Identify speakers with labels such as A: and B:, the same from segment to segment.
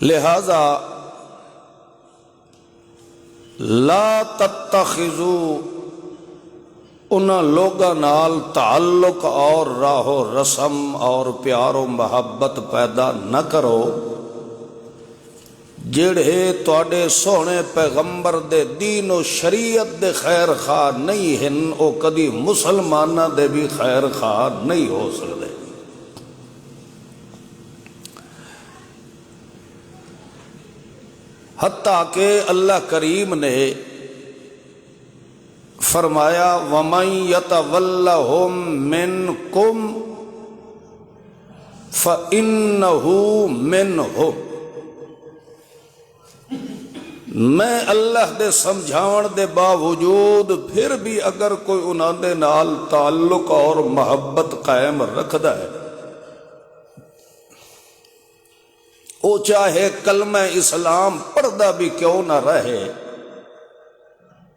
A: لہذا لا تتخذوا ان لوگاں نال تعلق اور راہ و رسم اور پیار و محبت پیدا نہ کرو جڑے تواڈے سونے پیغمبر دے دین و شریعت دے خیر خواہ نہیں ہن، او کدی مسلماناں دے بھی خیر خواہ نہیں ہو سکدے۔ حتیٰ کہ اللہ کریم نے فرمایا وَمَن يَتَوَلَّهُم مِّنكُمْ فَإِنَّهُ مِنْهُمْ۔ میں اللہ دے سمجھاون دے باوجود پھر بھی اگر کوئی انہاں دے نال تعلق اور محبت قائم رکھدا ہے، او چاہے کلمہ اسلام پڑھدا بھی کیوں نہ رہے،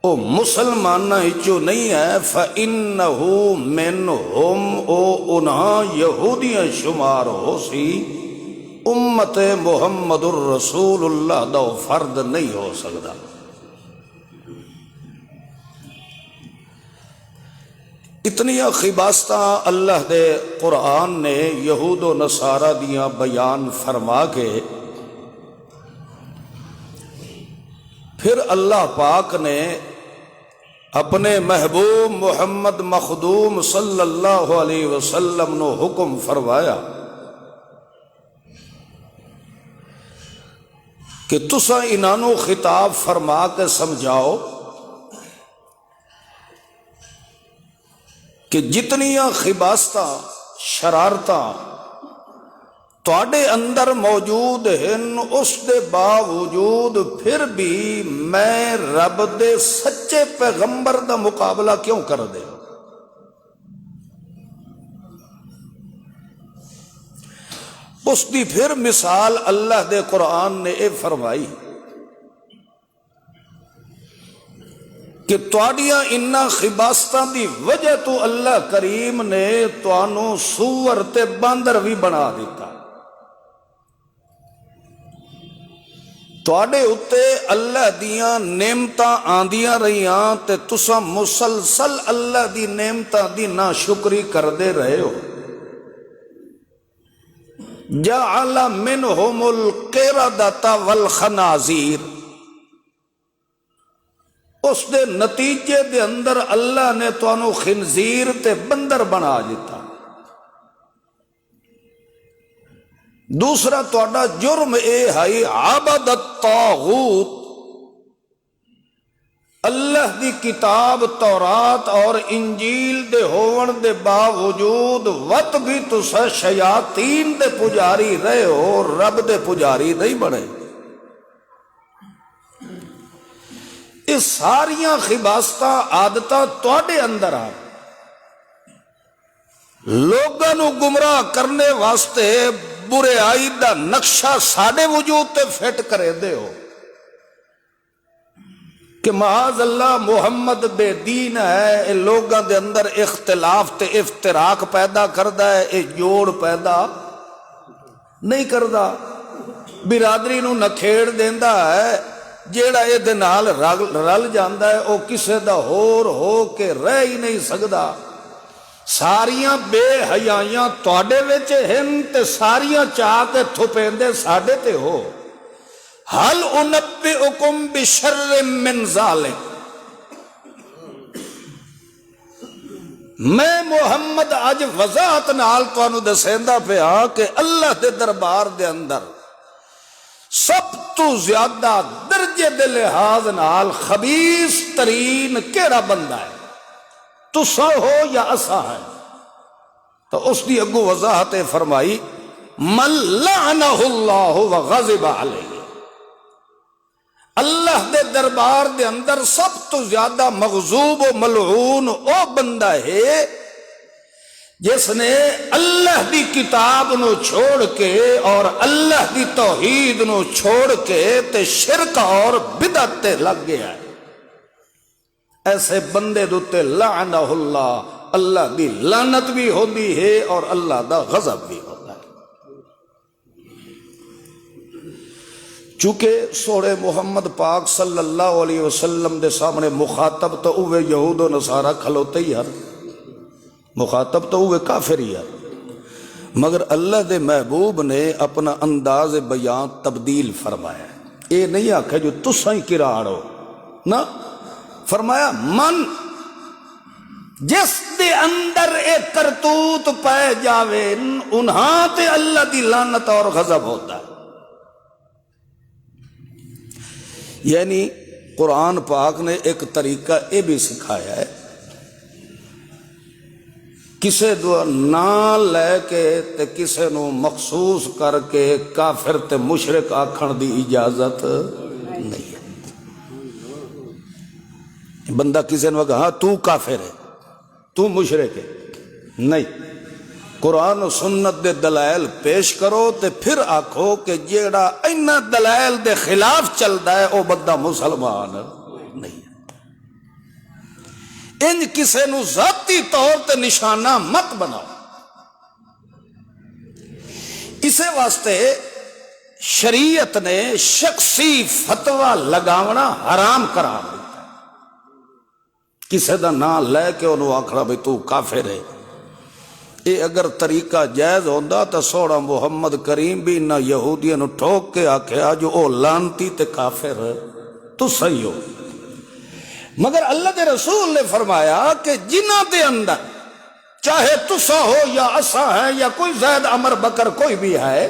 A: او مسلمانہ ہچو نہیں ہے، فَإِنَّهُ مِنْهُمْ، او انہاں یہودیاں شمار ہو سی، امت محمد الرسول اللہ دا فرد نہیں ہو سکتا۔ اتنی خباستاں اللہ دے قرآن نے یہود و نصارہ دیاں بیان فرما کے پھر اللہ پاک نے اپنے محبوب محمد مخدوم صلی اللہ علیہ وسلم نو حکم فرمایا کہ تساں انہاں نو خطاب فرما کے سمجھاؤ کہ جتنیاں خباستاں شرارتاں تواڈے اندر موجود ہیں، اس دے باوجود پھر بھی میں رب دے سچے پیغمبر دا مقابلہ کیوں کر دے؟ اس دی پھر مثال اللہ دے قرآن نے اے فرمائی کہ تواڈیاں انہاں خباستاں دی وجہ تو اللہ کریم نے توانوں سور تے باندر بھی بنا دیتا۔ تواڈے اتے اللہ دیاں نعمتاں آندیاں رہیاں تے تساں مسلسل اللہ دی نعمتاں دی ناشکری کردے رہے ہو۔ جعل منہم القردۃ والخنازیر، اس دے نتیجے دے اندر اللہ نے توانوں خنزیر تے بندر بنا دیتا۔ دوسرا تواڈا جرم اے ہے عبد الطاغوت، اللہ دی کتاب تورات اور انجیل دے ہون دے باوجود وت بھی تسا شیاطین دے پجاری رہے ہو، رب دے پجاری نہیں بنے۔ یہ ساریاں خباستاں عادتاں تواڈے اندر آ لوگاں نو گمراہ کرنے واسطے برائائی دا نقشہ ساڈے وجود تے فٹ کرے دے ہو کہ معاذ اللہ محمد بے دین ہے، اے لوگاں دے اندر اختلاف تے افتراق پیدا کردا ہے، اے جوڑ پیدا نہیں کردا، برادری نو نکھیڑ دیندا ہے، جیڑا اے دے نال رل جاندا ہے او کسے دا ہور ہو کے رہ ہی نہیں سکدا۔ ساریاں بے حیائیاں تواڈے وچ ہن تے ساریاں چاہ کے تھپیندے ساڈے تے ہو۔ حل انبئکم بشر من ذالک، میں محمد اج وضاحت نال تانوں دسیندا پیا کہ اللہ دے دربار دے اندر سب تو زیادہ درجے دے لحاظ نال خبیث ترین کیڑا بندہ ہے؟ تساں ہو یا اساں ہے؟ تو اس دی اگو وضاحت فرمائی من لعنہ اللہ وغضب علیہ، اللہ دے دربار دے اندر سب تو زیادہ مغضوب و ملعون او بندہ ہے جس نے اللہ دی کتاب نو چھوڑ کے اور اللہ دی توحید نو چھوڑ کے تے شرک اور بدعت تے لگ گیا ہے۔ ایسے بندے دوتے لعنہ اللہ، اللہ دی لعنت بھی ہوندی ہے اور اللہ دا غضب بھی ہوتا ہے۔ چونکہ سوڑے محمد پاک صلی اللہ علیہ وسلم دے سامنے مخاطب تو اوے یہود و نصارہ کھلوتے ہی ہر، مخاطب تو اوے کافر ہی ہر، مگر اللہ دے محبوب نے اپنا انداز بیان تبدیل فرمایا. اے نہیں آکھا جو تساں ہی کراڑو نا، فرمایا من جس دے اندر ایک کرتوت پائے جاوے انہاں تے اللہ دی لعنت اور غضب ہوتا ہے. یعنی قرآن پاک نے ایک طریقہ یہ بھی سکھایا ہے، کسے دو نا لے کے تے کسے نو مخصوص کر کے کافر تے مشرک آکھن دی اجازت نہیں ہے. بندہ کسے نو کہا ہاں تو کافر ہے، تو مشرک ہے، نہیں، قرآن و سنت دے دلائل پیش کرو تے پھر آکھو کہ جیڑا اینا دلائل دے خلاف چلدا ہے او بندہ مسلمان نہیں ہے. انج کسے نو ذاتی طور تے نشانہ مت بناؤ. اسے واسطے شریعت نے شخصی فتویٰ لگاونا حرام قرار دیتا ہے. کسے دا نام لے کے انہوں آکھنا بھئی تو کافر ہے. اے اگر طریقہ جائز ہوندا تو سوڑا محمد کریم بھی نہ یہودیاں نو ٹھوک کے آکھیا جو او لانتی تے کافر تو صحیح ہو. مگر اللہ دے رسول نے فرمایا کہ جنہ دے اندر چاہے تسا ہو یا اسا ہے یا کوئی زید عمر بکر کوئی بھی ہے،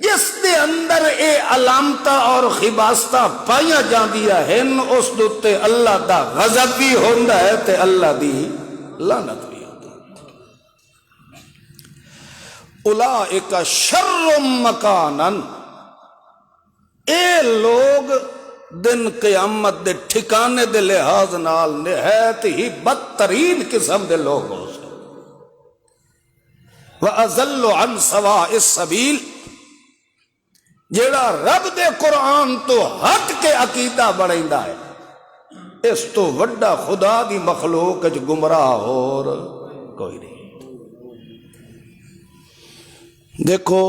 A: جس دے اندر اے علامتہ اور خباستہ پائیاں جاندیا ہن اس دوتے اللہ دا غضب بھی ہوندا ہے تے اللہ دی لعنت بھی ہوندی ہے. اولئک شر مکانا، اے لوگ دن قیامت دے ٹھکانے دے لحاظ نال نہایت ہی بدترین قسم دے لوگ ہو سے. وَأَضَلُّ عَنْ سَوَاءِ السَّبِيلِ، جیڑا رب دے قرآن تو ہٹ کے عقیدہ بڑھیندا ہے، اس تو وڈا خدا دی مخلوق جو گمراہ اور کوئی نہیں. دیکھو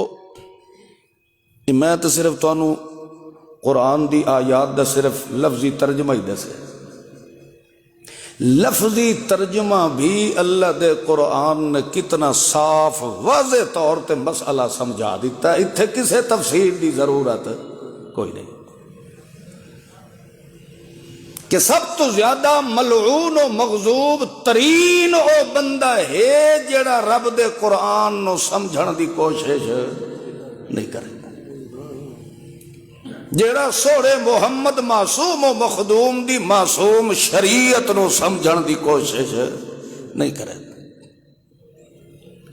A: میں تو صرف تانوں قرآن دی آیات دا صرف لفظی ترجمہ ہی دسے. لفظی ترجمہ بھی اللہ دے قرآن نے کتنا صاف واضح طور تے مسئلہ سمجھا دیتا ہے. اتھے کسے تفسیر دی ضرورت کوئی نہیں. کہ سب تو زیادہ ملعون و مغضوب ترین او بندہ ہے جڑا رب دے قرآن نو سمجھن دی کوشش نہیں کرے، جیڑا سوڑے محمد معصوم و مخدوم دی معصوم شریعت نو سمجھن دی کوشش نہیں کرے.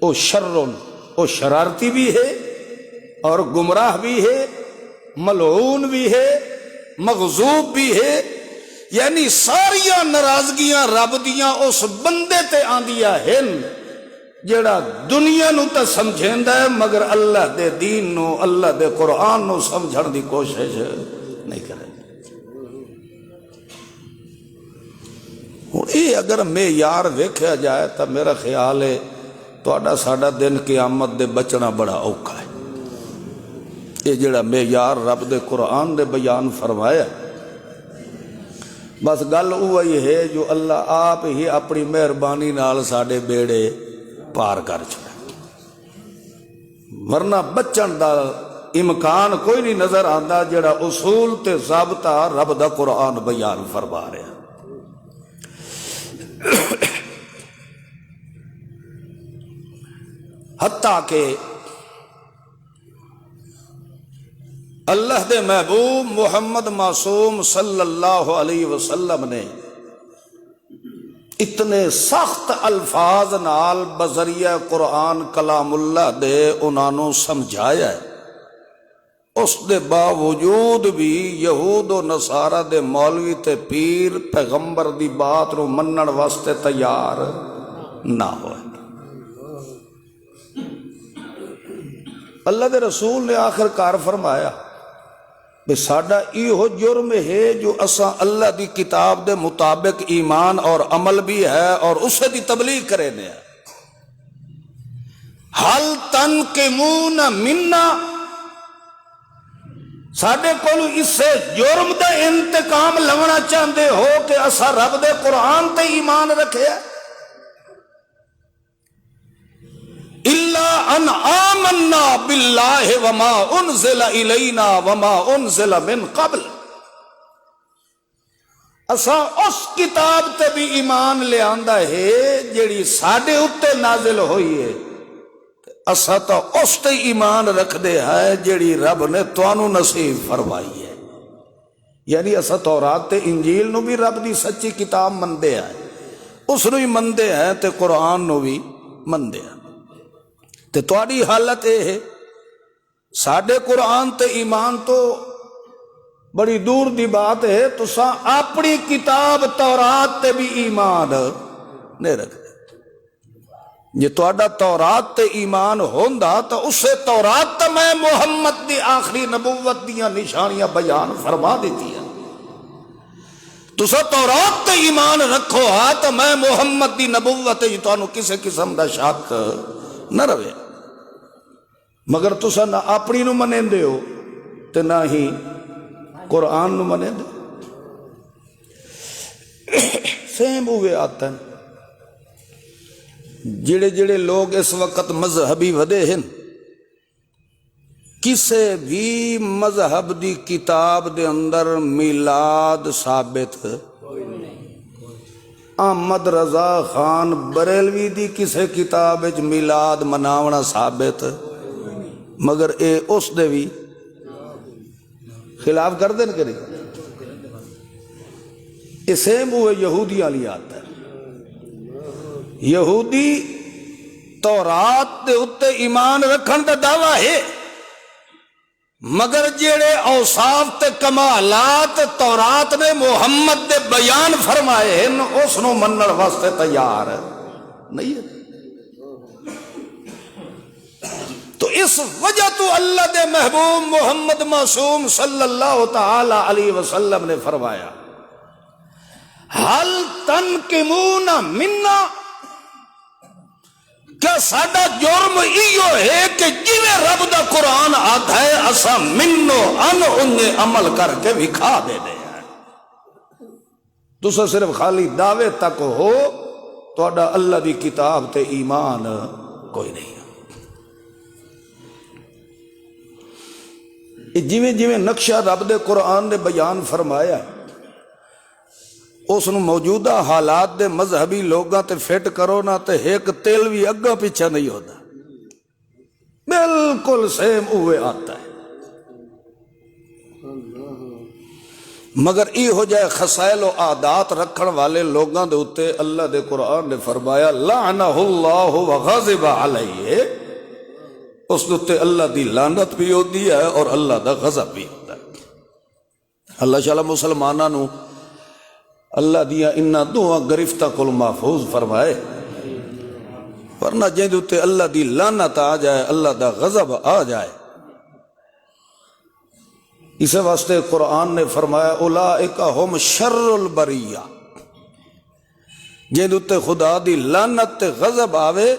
A: او شرن، او شرارتی بھی ہے اور گمراہ بھی ہے، ملعون بھی ہے، مغضوب بھی ہے. یعنی ساریاں ناراضگیاں رب دیاں اس بندے تے آندیاں ہن جیڑا دنیا نو تے سمجھیندا ہے مگر اللہ دے دین نو، اللہ دے قرآن نو سمجھن دی کوشش نہیں کرے. ہن اے اگر معیار ویکھیا جائے تو میرا خیال ہے تہاڈا ساڈا دن قیامت دے بچنا بڑا اوکھا ہے. اے جیڑا معیار رب دے قرآن دے بیان فرمایا، بس گل وہی ہے جو اللہ آپ ہی اپنی مہربانی نال ساڈے بیڑے پار کر چھوڑے، ورنہ بچن دا امکان کوئی نہیں نظر آندا جڑا اصول تے ضابطہ رب دا قرآن بیان فرما رہا. حتیٰ کہ اللہ دے محبوب محمد معصوم صلی اللہ علیہ وسلم نے اتنے سخت الفاظ نال بذریعہ قرآن کلام اللہ دے انہوں سمجھایا ہے. اس دے باوجود بھی یہود و نصارہ دے مولوی تے پیر پیغمبر دی بات نو منن واسطے تیار نہ ہوئے. اللہ دے رسول نے آخر کار فرمایا کہ ساڈا ایہو جرم ہے جو اساں اللہ دی کتاب دے مطابق ایمان اور عمل بھی ہے اور اسے دی تبلیغ کرے نے. حل تنقمون منا، ساڈے کول اسے جرم دا انتقام لونا چاہتے ہو کہ اسا رب دے قرآن تے ایمان رکھے الا ان آمنا باللہ وما انزل الینا وما انزل من قبل، اسا اس کتاب تے بھی ایمان لے آندا ہے جیڑی ساڈے اتے نازل ہوئی ہے، اسا تو اس تے ایمان رکھ دے ہے جیڑی رب نے توانو نصیب فرمائی ہے، یعنی اسا تورات تے انجیل نو بھی رب دی سچی کتاب مندے ہیں، اس نو ہی مندے ہیں تے قرآن نو بھی مندے ہیں۔ تے تواڈی حالت اے ہے ساڈے قرآن تے ایمان تو بڑی دور دی بات ہے، تساں اپنی کتاب تورات تے بھی ایمان نہیں رکھتے۔ جے تہاڈا تورات تے ایمان ہوندا تو اسے تورات تے میں محمد دی آخری نبوت دیاں نشانیاں بیان فرما دیتی ہیں، تساں تورات تے ایمان رکھو ہاں تو میں محمد دی نبوت جی تانوں کسے قسم دا شک نہ روے، مگر تساں نہ اپنی نو منیندے ہو تے نہ ہی قرآن نو منیندے۔ سیم ہوئے آتا ہے جڑے جڑے لوگ اس وقت مذہبی ودے ہیں، کسے بھی مذہب دی کتاب دے اندر میلاد ثابت، احمد رضا خان بریلوی دی کسے کتاب وچ میلاد مناونا ثابت، مگر اے اس دے بھی خلاف کر دیں کہ نہیں؟ یہ سیم ہوئے یہودی والی آتا ہے، یہودی تورات دے اتے ایمان رکھن دا دعویٰ ہے، مگر جیڑے اوصاف تے کمالات تورات نے محمد دے بیان فرمائے ہیں اس نو منن واسطے تیار نہیں ہے۔ تو اس وجہ تو اللہ دے محبوب محمد معصوم صلی اللہ تعالی علیہ وسلم نے فرمایا حل تنقمون منا، کیا ساڈا جرم ایو ہے کہ جویں رب دا قرآن آتا ہے اسا منو ان انہیں عمل کر کے وکھا دے دے ہیں، تسا صرف خالی دعوے تک ہو، تہاڈا اللہ دی کتاب تے ایمان کوئی نہیں ہے۔ جویں جویں نقشہ رب دے قرآن نے بیان فرمایا اس نو موجودہ حالات دے مذہبی لوگاں تے فٹ کرو نا تے ایک تیل بھی اگا پیچھا نہیں ہوتا، بالکل سیم ہوئے آتا ہے، مگر ای ہو جائے خسائل و عادات رکھن والے لوگاں دے اتے اللہ دے قرآن نے فرمایا لعنہ اللہ وغضب علیہ، اس دے اللہ دی لعنت بھی ہوتی ہے اور اللہ دا غضب بھی ہوتا ہے۔ اللہ تعالی مسلماناں نو اللہ دیا انہاں دعا گرفتہ کل محفوظ فرمائے، ورنہ جن دے اللہ دی لعنت آ جائے، اللہ دا غضب آ جائے۔ اس واسطے قرآن نے فرمایا اولئک ہم شر البریہ، جن دے خدا دی لعنت تے غضب آوے،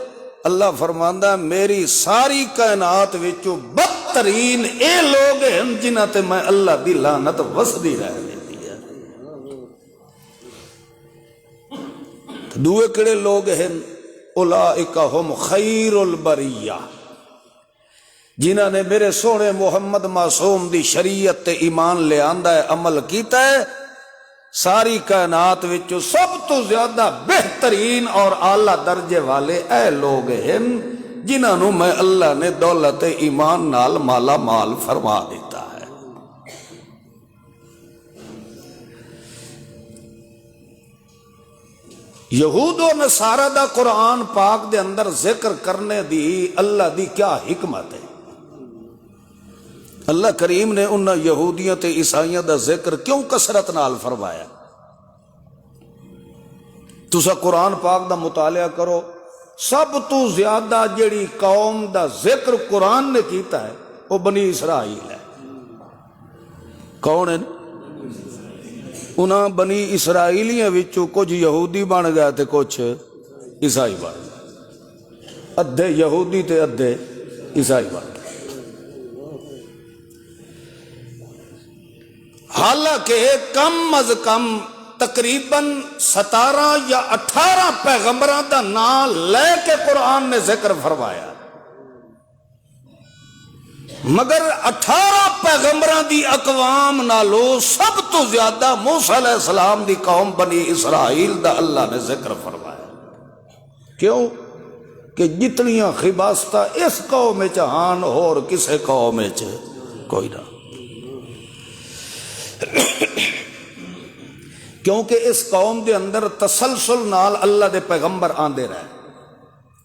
A: اللہ فرماندا میری ساری کائنات وچوں بدترین اے لوگ ہیں جنہاں تے میں اللہ دی لعنت وسدی رہ دیتی ہے۔ دوے کڑے لوگ ہیں اولئک ہم خیر البریہ، جنہاں نے میرے سونے محمد معصوم دی شریعت تے ایمان لے آندا ہے، عمل کیتا ہے، ساری کائنات وچوں سب تو زیادہ بہترین اور اعلیٰ درجے والے اے لوگ ہیں جنہاں نو میں اللہ نے دولت ایمان نال مالا مال فرما دیتا ہے۔ یہود و نصارہ دا قرآن پاک دے اندر ذکر کرنے دی اللہ دی کیا حکمت ہے؟ اللہ کریم نے انہاں یہودیاں تے عیسائیاں دا ذکر کیوں کثرت نال فرمایا؟ تسا قرآن پاک دا مطالعہ کرو، سب تو زیادہ جڑی قوم دا ذکر قرآن نے کیتا ہے وہ بنی اسرائیل ہے۔ کون ہے؟ انہاں بنی اسرائیلیاں وچوں کچھ یہودی بن گئے تے کچھ عیسائی بن گئے، ادھے یہودی تے ادھے عیسائی بن گئے۔ حالانکہ کم از کم تقریباً 17 یا 18 پیغمبراں دا نام لے کے قرآن نے ذکر فرمایا، مگر 18 پیغمبراں دی اقوام نالو سب تو زیادہ موسیٰ علیہ السلام دی قوم بنی اسرائیل دا اللہ نے ذکر فرمایا۔ کیوں کہ جتنیاں خباستہ اس قوم چہان اور کسے قوم چ کوئی نہ، کیونکہ اس قوم دے اندر تسلسل نال اللہ دے پیغمبر آندے رہے،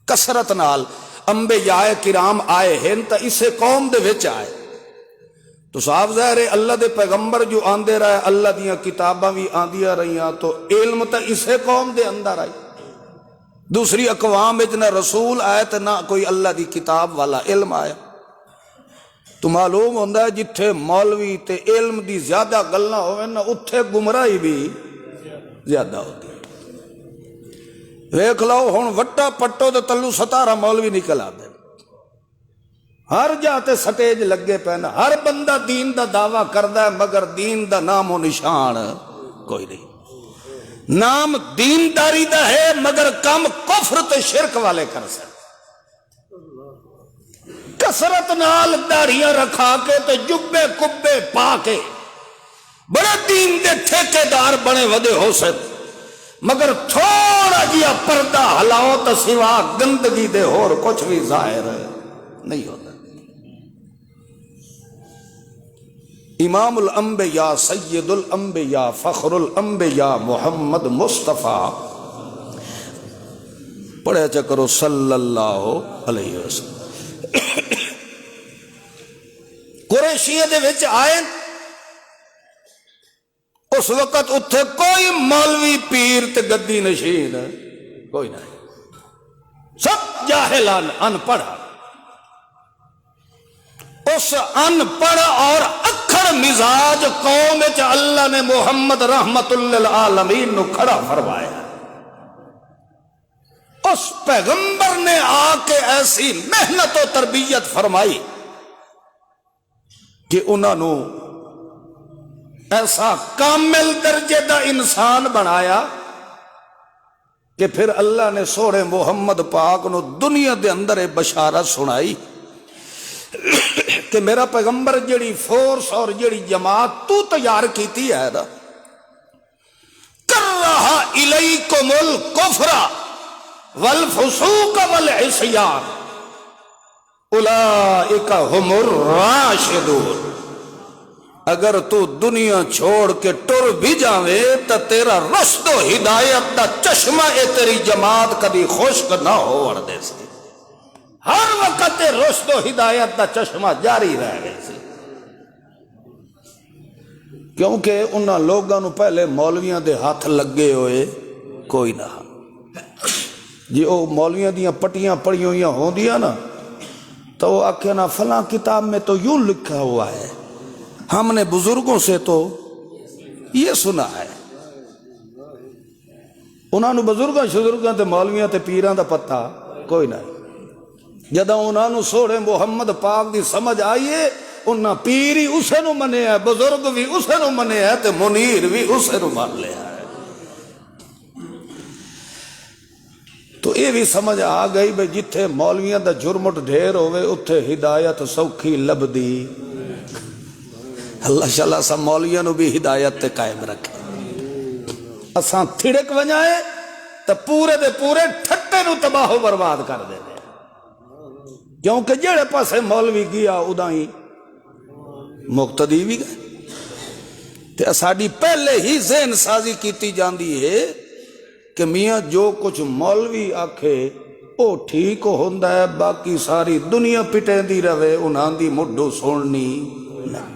A: کثرت نال انبیاء کرام آئے ہیں تا اسے قوم دے وچ آئے، تو صاحب ظاہر ہے اللہ دے پیغمبر جو آندے رہے، اللہ دیاں کتاباں بھی آندیاں رہیاں، تو علم تا اسے قوم دے اندر آئی۔ دوسری اقوام وچ نہ رسول آئے تے نہ کوئی اللہ دی کتاب والا علم آیا۔ تو معلوم ہوندہ ہے جتھے مولوی تے علم دی زیادہ گلنا ہوئے نا اتھے گمراہی بھی زیادہ ہوتی ہے۔ ویکھ لو ہن وٹا پٹو تے تلو 17 مولوی نکل آتے، ہر جاتے سٹیج لگے پینا، ہر بندہ دین دا دعویٰ کردہ ہے، مگر دین دا نام و نشان کوئی نہیں۔ نام دینداری دا ہے مگر کم کفر تے شرک والے کر سکتے، کثرت نال داڑیاں رکھا کے تے جبے کبے پا کے بڑے دین دے ٹھیکیدار بنے ودے ہو سکتے، مگر تھوڑا جیا پردہ ہلاؤ تو سوا گندگی دے اور کچھ بھی ظاہر نہیں ہوتا۔ امام الانبیاء سید الانبیاء فخر الانبیاء محمد مصطفیٰ پڑھے چکرو صلی اللہ علیہ وسلم قریشیہ دے وچ آئے، اس وقت اتھے کوئی مولوی پیر تے گدی نشین کوئی نہیں، سب جاہلان ان پڑھا۔ اس ان پڑھ اور اکھڑ مزاج قوم وچ اللہ نے محمد رحمت للعالمین نو کھڑا فرمایا۔ اس پیغمبر نے آ کے ایسی محنت و تربیت فرمائی کہ انہوں نے ایسا کامل درجے دا انسان بنایا کہ پھر اللہ نے سوڑے محمد پاک نو دنیا دے اندر بشارت سنائی کہ میرا پیغمبر جڑی فورس اور جڑی جماعت تو تیار کیتی ہے نا، کرہا الیکم الکفر والفسوق والعصیان اولئک ہم الراشدون، اگر تو دنیا چھوڑ کے ٹر بھی جاوے تو تیرا رشد و ہدایت دا چشمہ اے تیری جماعت کبھی خشک نہ ہو وردے سے، ہر وقت رشد و ہدایت دا چشمہ جاری رہ گئے سے، کیونکہ انہاں لوگاں نو پہلے مولویاں دے ہاتھ لگے ہوئے کوئی نہ، جی او مولویاں دیاں پٹیاں پڑی ہوئیاں ہوں دیا نا تو وہ آکھے نا فلاں کتاب میں تو یوں لکھا ہوا ہے، ہم نے بزرگوں سے تو یہ سنا ہے، انہوں نے بزرگاں شزرگاں تے مولویاں تے پیران دا پتہ کوئی نہیں۔ جدہ انہوں نے سوڑے محمد پاک دی سمجھ آئیے، انہاں پیری اسے نو منے ہے، بزرگ بھی اسے نو منے ہے تے منیر بھی اسے نو مان لے ہے۔ تو یہ بھی سمجھ آ گئی بھئی جتھے مولویاں دا جرمٹ ڈھیر ہوئے اتھے ہدایت سوکھی لب دی، اللہ شاءاللہ سا مولویاں نو بھی ہدایت تے قائم رکھے، اساں تھڑک ونجائے تو پورے دے پورے ٹھٹے نو تباہ و برباد کر دے دے، کیونکہ جڑے پاسے مولوی گیا ادائیں مقتدی بھی گئے، تے ساڈی پہلے ہی ذہن سازی کیتی جاندی ہے کہ میاں جو کچھ مولوی آکھے او ٹھیک ہوندا ہے، باقی ساری دنیا پٹیں دی رہے انہاں دی مڈو سننی نہیں،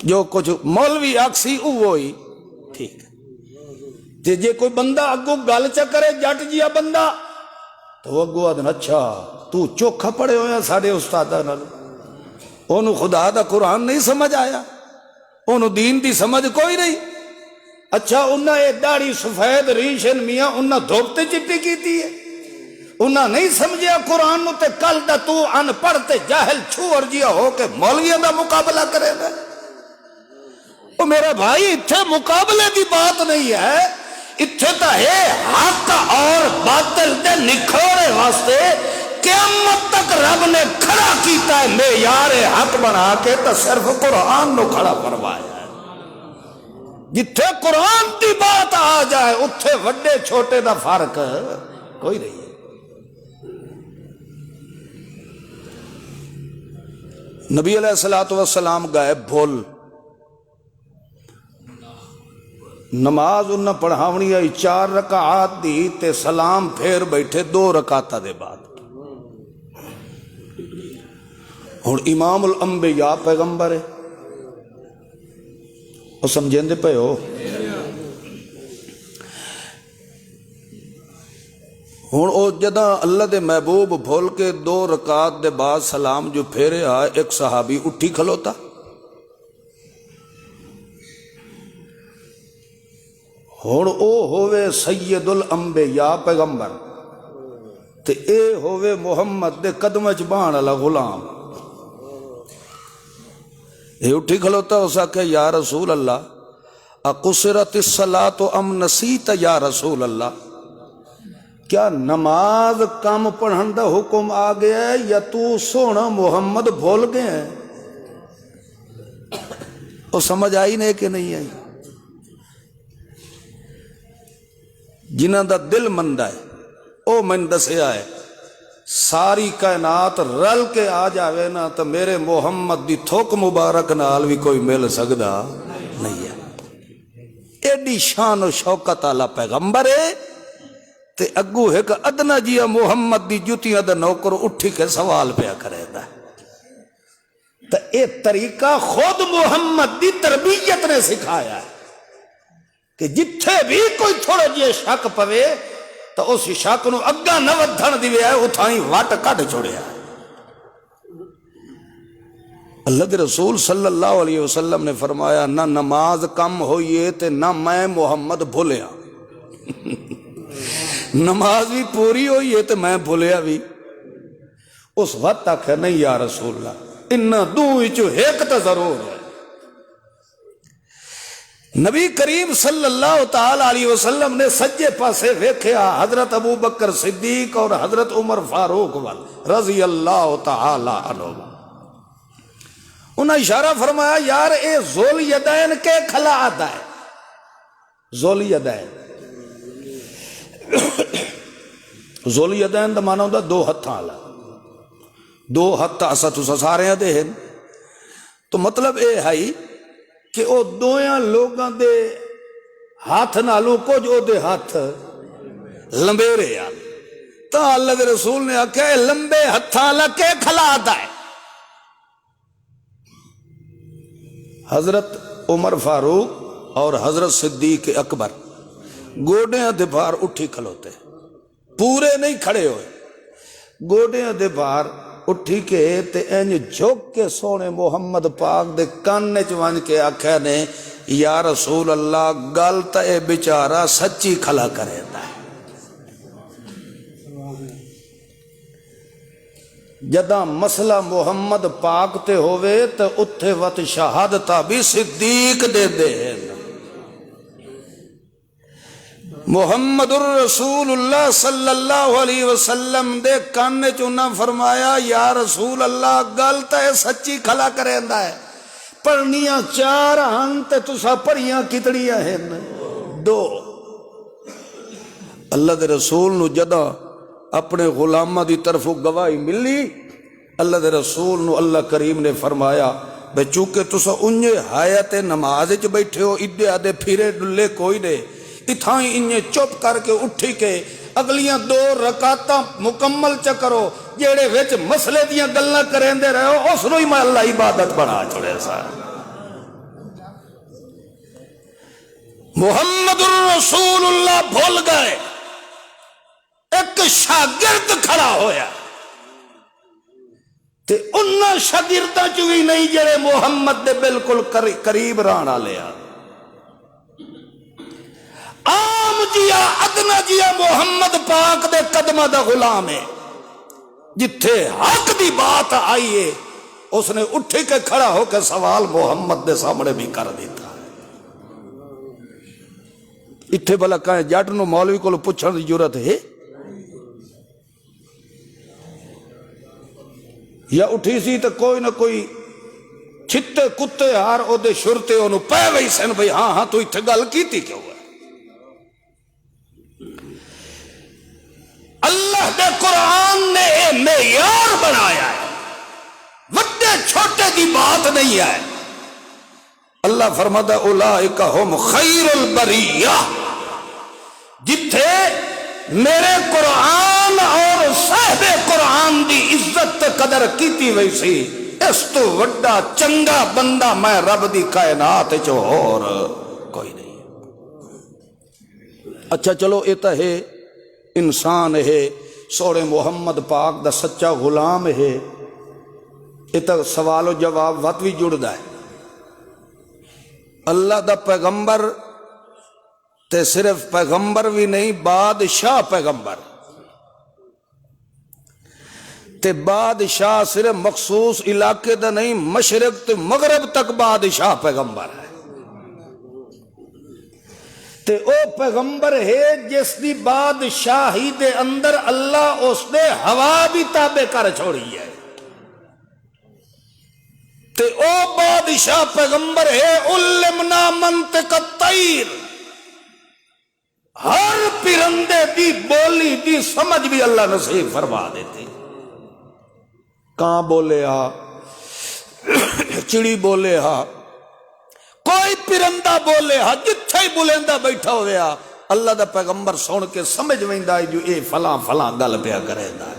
A: جو کچھ مولوی آکسی وہی ٹھیک ہے۔ جے کوئی بندہ اگو گل چا کرے جٹ جیا بندہ تو اگو آدھن اچھا تو چوکھا پڑے ہویا ساڑے استادہ نال، انہوں خدا دا قرآن نہیں سمجھ آیا، انہوں دین دی سمجھ کوئی نہیں، اچھا انہاں یہ داڑھی سفید ریشن میاں انہاں دھوپتے چٹی کیتی ہے، انہاں نہیں سمجھیا قرآن نو تے کل دا تو ان پڑھتے جاہل چھوڑ جیا ہو کے مولویاں دا مقابلہ کرے گا، وہ میرے بھائی اتھے مقابلے کی بات نہیں ہے، اتھے تو ہے حق اور باطل دے نکھوڑے واسطے قیامت تک رب نے کھڑا کیتا ہے معیار حق بنا کے، تو صرف قرآن نو کھڑا فرمایا ہے۔ جتھے قرآن کی بات آ جائے اتھے وڈے چھوٹے دا فرق کوئی نہیں ہے۔ نبی علیہ الصلوۃ والسلام گئے بھول، نماز انہاں پڑھاونی آئی 4 رکعات دی تے سلام پھیر بیٹھے 2 رکعتاں دے بعد۔ ہن امام الانبیاء پیغمبر ہے، وہ سمجھیں دے پے ہو؟ ہن او جداں اللہ دے محبوب بھول کے 2 رکعات دے بعد سلام جو پھیرے آ، ایک صحابی اٹھی کھلوتا، ہن او ہوئے سید الانبیاء پیغمبر تے اے ہوئے محمد دے قدم چ بان والا غلام، اے اٹھی کھلوتا، اس آکھے یا رسول اللہ اقصرت الصلاۃ ام نسیت یا رسول اللہ، کیا نماز کم پڑھن دا حکم آ گیا ہے یا تو سونا محمد بھول گئے ہیں؟ وہ سمجھ آئی نہیں کہ نہیں آئی؟ جنہاں دا دل مندہ ہے او من دسیا ہے، ساری کائنات رل کے آ جاوے نا تو میرے محمد دی تھوک مبارک نال بھی کوئی مل سکدا نہیں ہے۔ ایڈی شان و شوکت والا پیغمبر ہے تے اگو ایک ادنا جیا محمد دی جتیاں دا نوکر اٹھی کے سوال پیا کرے دا، تو اے طریقہ خود محمد دی تربیت نے سکھایا ہے کہ جتھے بھی کوئی تھوڑا جی شک پوے تو اس شک نو اگا نہ ودھن دیوے ہے، اتھائیں وٹ کٹ چھوڑیا۔ اللہ کے رسول صلی اللہ علیہ وسلم نے فرمایا نہ نماز کم ہوئیے تے نہ میں محمد بھولیا، نماز بھی پوری ہوئی ہے تو میں بھولیا بھی۔ اس وقت تک ہے نہیں یا رسول اللہ، انہاں دو وچوں ایک تو ضرور ہے۔ نبی کریم صلی اللہ تعالی علیہ وسلم نے سجے پاسے ویکھیا حضرت ابو بکر صدیق اور حضرت عمر فاروق رضی اللہ تعالی عنہ، انہاں اشارہ فرمایا یار اے ذوال یدین کے کھلا آتا ہے۔ ذوال یدین، ذوال یدین دا معنی ہوندا 2 ہتھاں والا، 2 ہتھ اسا تساں سارے دے ہیں، تو مطلب اے ہے کہ او دویاں لوگاں دے ہاتھ نالوں کچھ او دے ہاتھ لمبیرے آ، تو اللہ دے رسول نے آکھیا لمبے ہتھاں والا کے کھلا آتا ہے۔ حضرت عمر فاروق اور حضرت صدیق اکبر گوڑیاں دے باہر اٹھی کھلوتے، پورے نہیں کھڑے ہوئے، گوڑیاں دے باہر اٹھی کے تے انج جھک کے سونے محمد پاک دے کانے چوانج کے آکھیا نے یا رسول اللہ گل تے اے بیچارہ سچی کھلا کرے دا ہے۔ جداں مسئلہ محمد پاک تے ہوئے تے اتھے وقت شہادتہ بھی صدیق دے دے ہیں۔ محمد الرسول اللہ صلی اللہ علیہ وسلم دے کانے چونا فرمایا یا رسول اللہ گل تے سچی کھلا کرے دا ہے، پڑھنیاں 4 ہن تے تسا پڑھیاں کتنیاں ہیں 2۔ اللہ دے رسول نو جدہ اپنے غلامہ دی طرف گواہی ملی، اللہ دے رسول نو اللہ کریم نے فرمایا بے چونکہ تسا انجے حیات نماز چ بیٹھے ہو، ایڈے آدھے پھرے ڈلے کوئی دے، اتھائیں انہیں چپ کر کے اٹھی کے اگلیاں 2 رکعتاں مکمل چکرو، جیڑے وچ مسئلے دیاں گلاں کریندے رہے ہو اس نو ہی میں اللہ عبادت بنا چھوڑے سا۔ محمد الرسول اللہ بھول گئے، ایک شاگرد کھڑا ہویا تے انہاں شاگرداں چ بھی نہیں جڑے محمد دے بالکل قریب رہن والے آ، عام جیا ادنا جیا محمد پاک دے قدمہ دا غلام ہے، جتھے حق دی بات آئیے اس نے اٹھ کے کھڑا ہو کے سوال محمد دے سامنے بھی کر دیتا ہے۔ اتھے بھلا کہیں جٹ نو مولوی کو پوچھنے کی ضرورت ہے یا اٹھی سی تو کوئی نہ کوئی چھتے کتے ہار او دے شرتے انہوں پہ وہی سن بھئی ہاں ہاں تو اتھے گل کی تھی کیوں ہے اللہ دے قرآن نے اے معیار بنایا ہے وڈے چھوٹے کی بات نہیں ہے اللہ فرماتا اولئک ہم خیر البریہ جتھے میرے قرآن اور صاحب قرآن دی عزت قدر کیتی وئی سی اس تو وڈا چنگا بندہ میں رب دی کائنات چو اور کوئی نہیں اچھا چلو یہ تو ہے انسان ہے سوڑے محمد پاک دا سچا غلام ہے یہ تو سوال و جواب وقت بھی جڑ ہے اللہ دا پیغمبر تے صرف پیغمبر بھی نہیں بادشاہ پیغمبر تے بادشاہ صرف مخصوص علاقے دا نہیں مشرق تے مغرب تک بادشاہ پیغمبر ہے تے او پیغمبر ہے جس دی بادشاہی دے اندر اللہ اس نے ہوا بھی تابع کر چھوڑی ہے تے او بادشاہ پیغمبر ہے علمنا منطق الطیر ہر پرندے دی بولی دی سمجھ بھی اللہ نصیب فرما دیتے کہاں بولے ہا چڑی بولے ہا کوئی پرندہ بولے ہا جتھے ہی بلندہ بیٹھا ہویا اللہ دا پیغمبر سن کے سمجھ ویندا ہے جو اے فلاں فلاں گل پیا کرے دا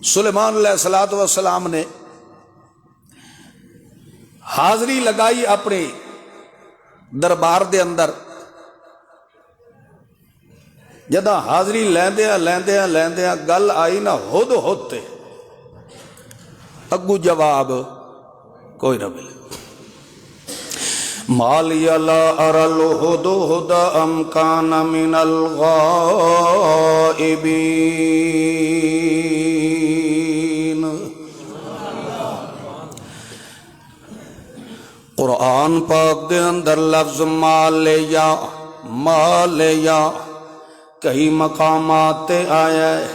A: سلیمان علیہ السلام نے حاضری لگائی اپنی دربار دے اندر جدہ حاضری لیندیاں گل آئی نہ ہد ہوتے اگو جواب کوئی نہ ملے مالی لا ارى الهدهد ام كان من الغائبين قرآن پاک دے اندر لفظ مالیا کئی مقامات آیا ہے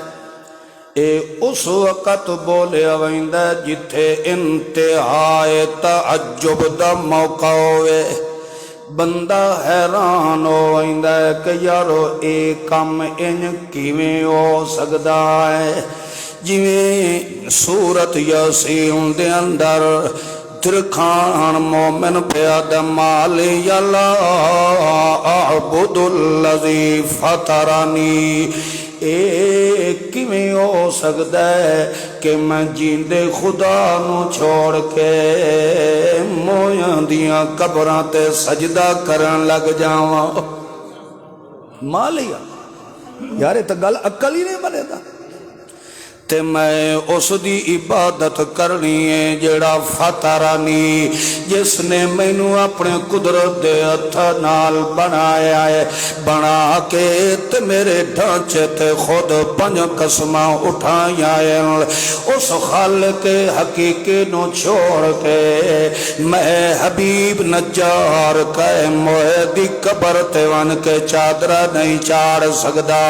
A: اے اس وقت بولے ویندہ جتھے انتہائے تعجب دا موقع ہوئے بندہ حیران ہو ویندہ کہ یارو اے کم ان کیویں ہو سکدا ہے جویں سورت یاسین دے اندر درخان مومن پیاد مالی اللہ اعبد الذی فطرنی اے کیویں ہو سکتا ہے کہ میں جیندے خدا نو چھوڑ کے مویاں دیاں قبراں تے سجدہ کرن لگ جاواں مالیا یار تے گل عقل ہی نہیں بنے دا تے میں اس دی عبادت کرنی ہے جڑا فطرانی جس نے مینوں اپنے قدرت دے ہتھاں نال بنایا ہے بنا کے تے میرے ڈھانچے تے خود 5 قسماں اٹھایا ہے اس خالق حقیقی نو چھوڑ کے میں حبیب نجار قائم ہوئے دی قبر تے ون کے چادرہ نہیں چاڑ سکدا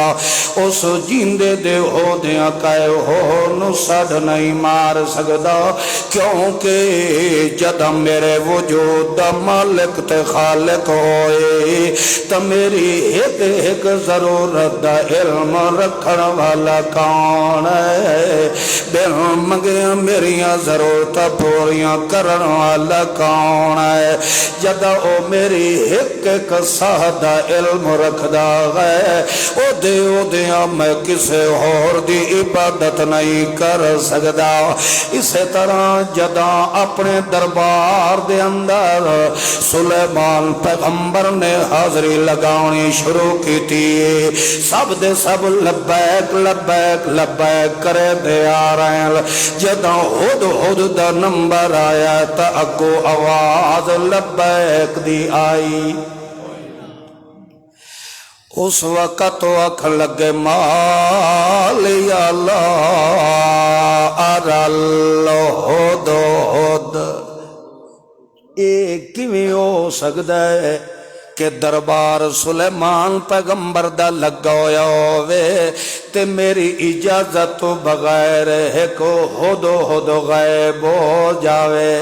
A: اس جیندے دے ہو دیاں کائے نو سڑ نہیں مار سکدا کیونکہ جدہ میرے وجود دا مالک تے خالق ہوئے تا میری ایک ضرورت دا علم رکھن والا کون ہے بے منگیاں میریاں ضرورت پوریاں کرن والا کون ہے جدہ او میری ایک سادہ علم رکھ دا ہے او دیاں میں کسے اور دی عبادت نہیں کر سکدا اسی طرح جداں اپنے دربار دے اندر سلیمان پیغمبر نے حاضری لگاونی شروع کی تھی سب دے سب لبیک لبیک لبیک کرے دے آ رہے ہیں جداں ہد دا نمبر آیا تا اگو آواز لبیک دی آئی اس وقت اکھ لگے مالی اللہ ارل ہد اے کیویں ہو سکدا ہے کہ دربار سلیمان پیغمبر دا لگا ہویا ہووے تے میری اجازت تو بغیر ایک ہدو غائب ہو جاوے،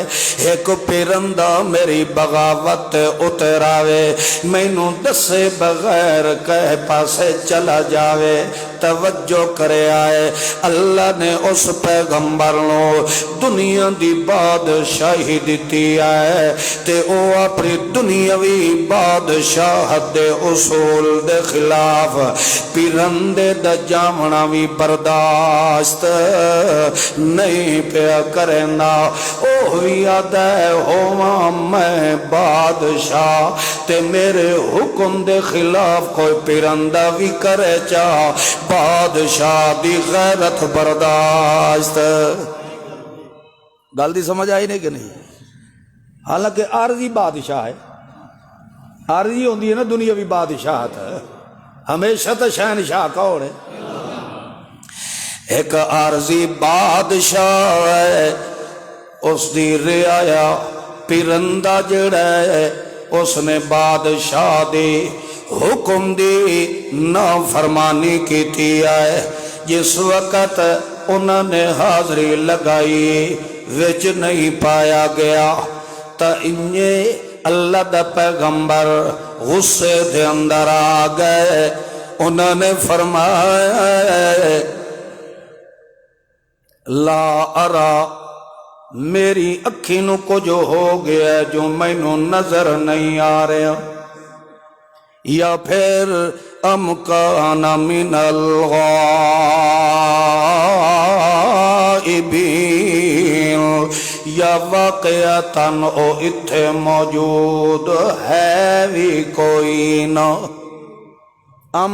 A: ایک پرندہ میری بغاوت اتراوے، مینوں دسے بغیر کہے پاسے چلا جاوے۔ توجہ کرے آئے اللہ نے اس پیغمبر نو دنیا دی بادشاہی دیتی ہے تے او اپنی دنیاوی بادشاہت دے اصول دے خلاف پرندے دا جامنا بھی برداشت نہیں پیا کرنا۔ او بھی آدھا ہے ہواں میں بادشاہ تے میرے حکم دے خلاف کوئی پرندہ بھی کرے چاہ بادشاہ دی غیرت برداشت۔ گل دی سمجھ آئی نہیں کہ نہیں؟ حالانکہ عارضی بادشاہ ہے، عارضی ہوندی ہے نا دنیاوی بادشاہت، ہمیشہ تو شہنشاہ کون ہے؟ ایک عارضی بادشاہ ہے، اس دی رعایا پرندہ جڑا ہے اس نے بادشاہ دی حکم دی نافرمانی کی تھی ہے۔ جس وقت انہوں نے حاضری لگائی وچ نہیں پایا گیا تا انہیں اللہ دا پیغمبر غصے دے اندر آ گئے، انہوں نے فرمایا لا ارا، میری اکھی نو کو جو ہو گیا جو میں نو نظر نہیں آ رہا، یا پھر ام کان من الغائبین، یا واقعتاً او اتھے موجود ہے بھی کوئی نہ۔ ام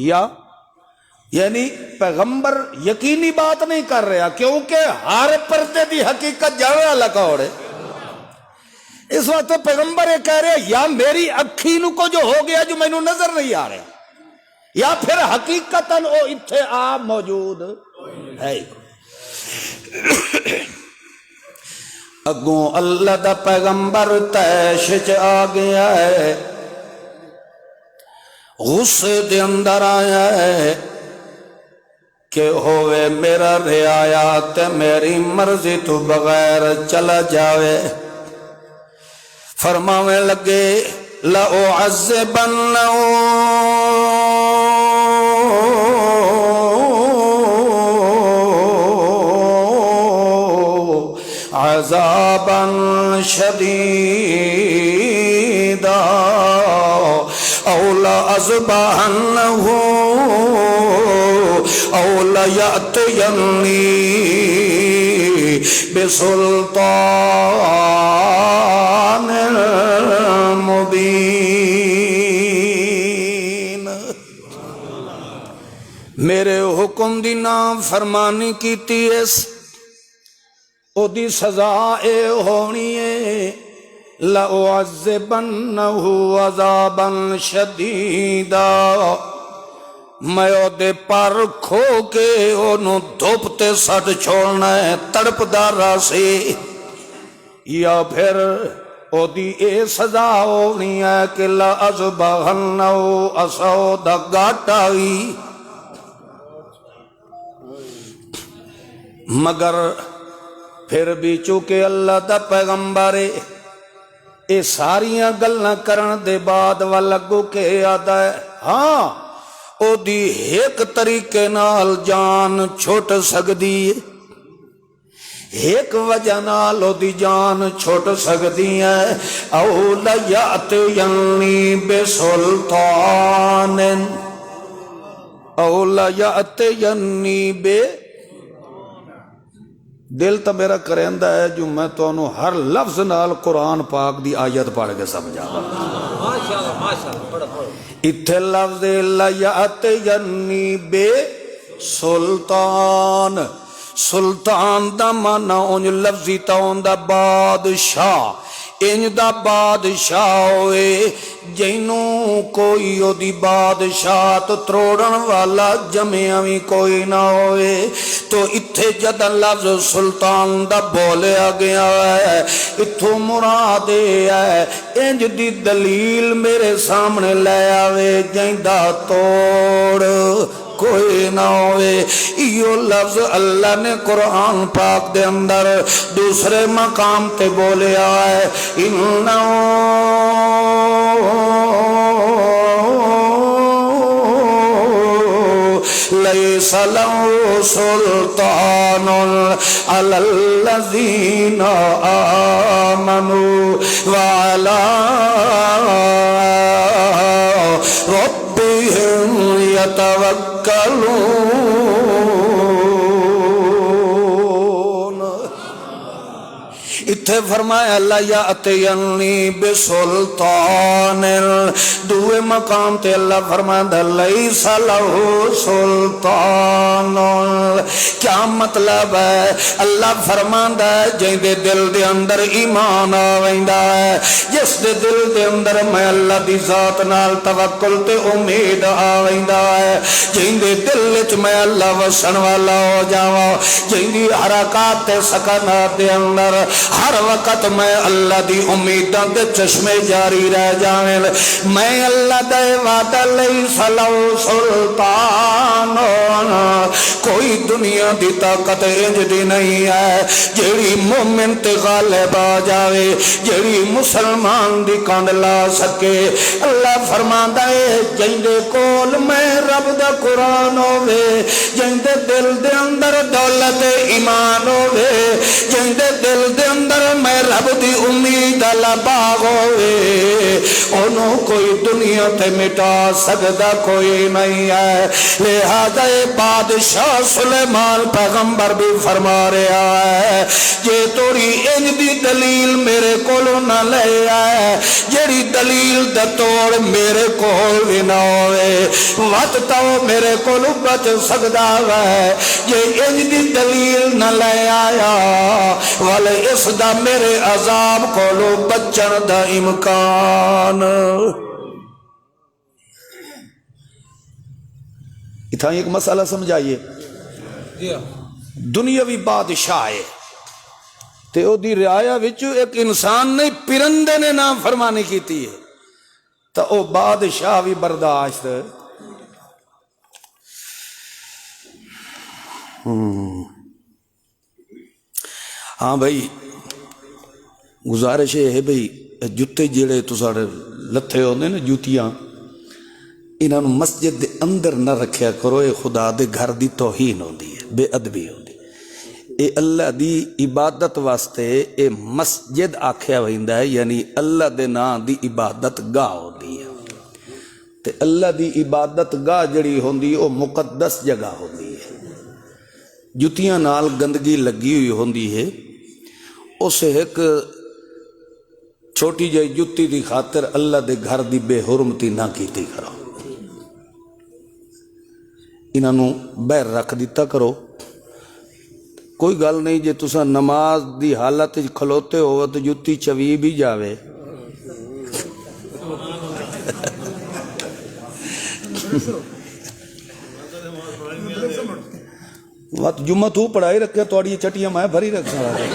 A: یا یعنی پیغمبر یقینی بات نہیں کر رہا کیونکہ ہر پردے دی حقیقت جانا لگا ہو رہے۔ اس وقت پیغمبر یہ کہہ رہے یا میری اکھی نو کو جو ہو گیا جو میں نو نظر نہیں آ رہا، یا پھر حقیقتاً او اتھے آپ موجود ہے۔ اگوں اللہ دا پیغمبر تیش چ آ گیا ہے، غصے دے اندر آیا ہے کہ ہوئے میرا رعایات میری مرضی تو بغیر چلا جاوے۔ فرماوے لگے لَأُعَذِّبَنَّهُ عَذَابًا شَدِيدًا أَوْ لَأَذْبَحَنَّهُ أَوْ لَيَأْتِيَنِّي بِسُلْطَانٍ مبین۔ میرے حکم دی نافرمانی کیتی اس او دی سزا اے ہونی ہے لَأُعَذِّبَنَّهُ عَذَابًا شَدِيدًا، میں او دے پر کھو کے انہوں دھوپتے سٹ چھوڑنا ہے تڑپ دارا سے، یا پھر او دی اے سزا ہونی ہے کہ لَأَذْبَحَنَّهُ اساو دا گاٹائی۔ مگر پھر بھی چونکہ اللہ دا پیغمبر اے ساریاں گلنا کرن دے بعد والگو کے آدھا ہے ہاں او دی ایک طریقے نال جان چھوٹ سکدی ہے، ایک وجہ نال او دی جان چھوٹ سکدی ہے، او لیأتینی بسلطان، او لیأتینی بے دل تو میرا کرندہ ہے جو میں تو انہوں ہر لفظ نال قرآن پاک دی آیت پڑھ کے سمجھا اتھے لفظ لیأتینی بے سلطان، سلطان دا مانا انج لفظی تاؤں دا بادشاہ، انج دا بادشاہ ہوئے جینوں کوئی او دی بادشاہت تروڑن والا جمعہ بھی کوئی نہ ہوئے۔ تو اتھے جدن لفظ سلطان دا بولیا گیا ہے اتھوں مراد ہے انج دی دلیل میرے سامنے لے آوے جیندہ توڑ کوئی نہ ہوئے۔ یہ لفظ اللہ نے قرآن پاک دے اندر دوسرے مقام تے بولیا ہے لیس لہو سلطان علی الذین آمنوا وعلی ربهم یتوکلون۔ اتھے فرمایا لا یاتینی بسلطان، دوے مقام تے اللہ فرمایا لیس لہو سلطان۔ کیا مطلب ہے؟ اللہ فرماندا ہے جن دے دل دے اندر ایمان آویندا ہے، جس دے دل دے اندر میں اللہ دی ذات نال توکل تے امید آویندا ہے، جن دے دل وچ میں اللہ وسن والا ہو جاواں، جن دی حرکات تے سکنات دے اندر ہر وقت میں اللہ دی امیداں دے چشمے جاری رہ جاویں، میں اللہ دے وعدہ لیس لہو سلطان، کوئی دنیا دی طاقت انج دی نہیں ہے جیڑی مومن تے غالب آ جاوے، جیڑی مسلمان دی کانڈ لا سکے۔ اللہ فرماندا ہے جن دے کول میں رب دا قرآن ہووے، جن دے دل دے اندر دولت ایمان ہووے، جن دے دل دے اندر میں رب دی امید اللہ باغ ہوئے، انہوں کوئی دنیا تے مٹا سکتا کوئی نہیں ہے۔ لہذا بادشاہ سلیمان پیغمبر بھی فرما رہا ہے جے توری انج دی دلیل میرے کولوں نہ لے آئے، جیڑی دلیل دا توڑ میرے کول بھی نہ ہوئے، وقت تو میرے کولوں بچ سکتا ہے، جے انج دی دلیل نہ لے آیا والے اس دا میرے عذاب کولوں بچن دا امکان۔ اتھا ایک مسئلہ سمجھائیے، دنیاوی بادشاہ ہے تے او دی رعایا وچ ایک انسان نے پرندے نے نام فرمانی کیتی ہے تو او بادشاہ بھی برداشت ہاں بھائی گزارش ہے بھائی جتے جڑے تو سارے لتھے ہوندے نا جوتیاں انہاں نوں مسجد دے اندر نہ رکھیا کرو، اے خدا دے گھر دی توہین ہوندی ہے، بے ادبی ہوندی ہے۔ اے اللہ دی عبادت واسطے اے مسجد آکھیا ویندا ہے، یعنی اللہ دے نام دی عبادت گاہ ہوندی ہے، تے اللہ دی عبادت گاہ جڑی ہوندی او مقدس جگہ ہوندی ہے۔ جتیاں نال گندگی لگی ہوئی ہوندی ہے، اس ایک چھوٹی جائی جتی دی خاطر اللہ دے گھر دی بے حرمتی نہ کیتی کرو، انہوں بہر رکھ دیتا کرو۔ کوئی گل نہیں جے تسا نماز دی حالت کھلوتے ہو تو جتی چوی بھی جاوے، وقت جمعہ تو پڑھائی رکھے توڑی چٹیاں میں بھری رکھا ہے۔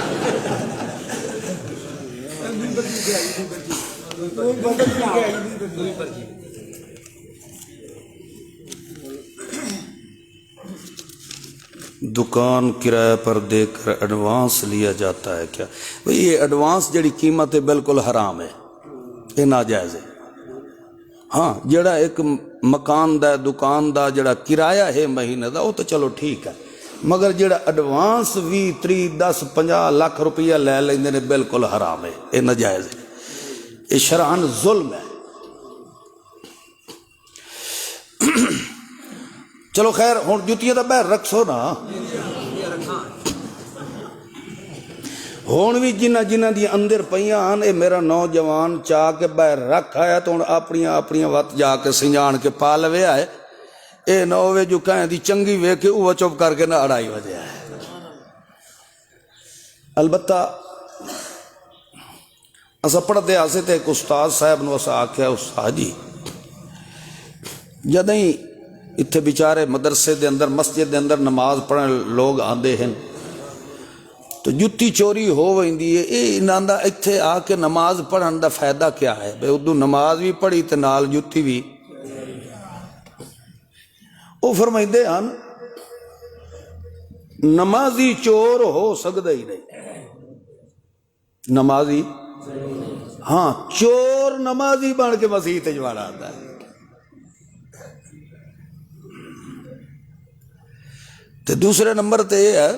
A: دکان کرایہ پر دے کر ایڈوانس لیا جاتا ہے کیا؟ بھئی یہ ایڈوانس جڑی قیمت ہے بالکل حرام ہے، یہ ناجائز ہے۔ ہاں جڑا ایک مکان دا دکان دا جڑا کرایہ ہے مہینے دا وہ تو چلو ٹھیک ہے، مگر جڑا ایڈوانس 20 30 10 50 لاکھ روپیہ لے لیندے نے بالکل حرام ہے، یہ ناجائز ہے، یہ شرعاً ظلم ہے۔ چلو خیر ہوں جتیاں تو بہر رکھو نا، ہوں بھی جنہ جنہ دی اندر پیاں اے میرا نوجوان چاہ کے بہر رکھ آیا تو ہوں اپنی وقت جا کے سنجان کے پا لوے آئے، اے نہ ہوئے جو کہیں دی چنگی وے کے وہ چپ کر کے نہ اڑائی وجہ ہے۔ البتہ اسا پڑھتے آسے تے ایک استاد صاحب نو اسا آکھیا استاد جی جدیں اتھے بیچارے مدرسے دے اندر مسجد دے اندر نماز پڑھن لوگ آندے ہیں تو جتی چوری ہو ویندی ہے اے انہاں دا اتھے آ کے نماز پڑھن دا فائدہ کیا ہے بے ادو نماز بھی پڑھی تے نال جتی بھی وہ فرمائندے ہیں نمازی چور ہو سکتا ہی نہیں نمازی ہاں چور نمازی بن کے مسیح تجواڑا آتا ہے تے دوسرے نمبر تے یہ ہے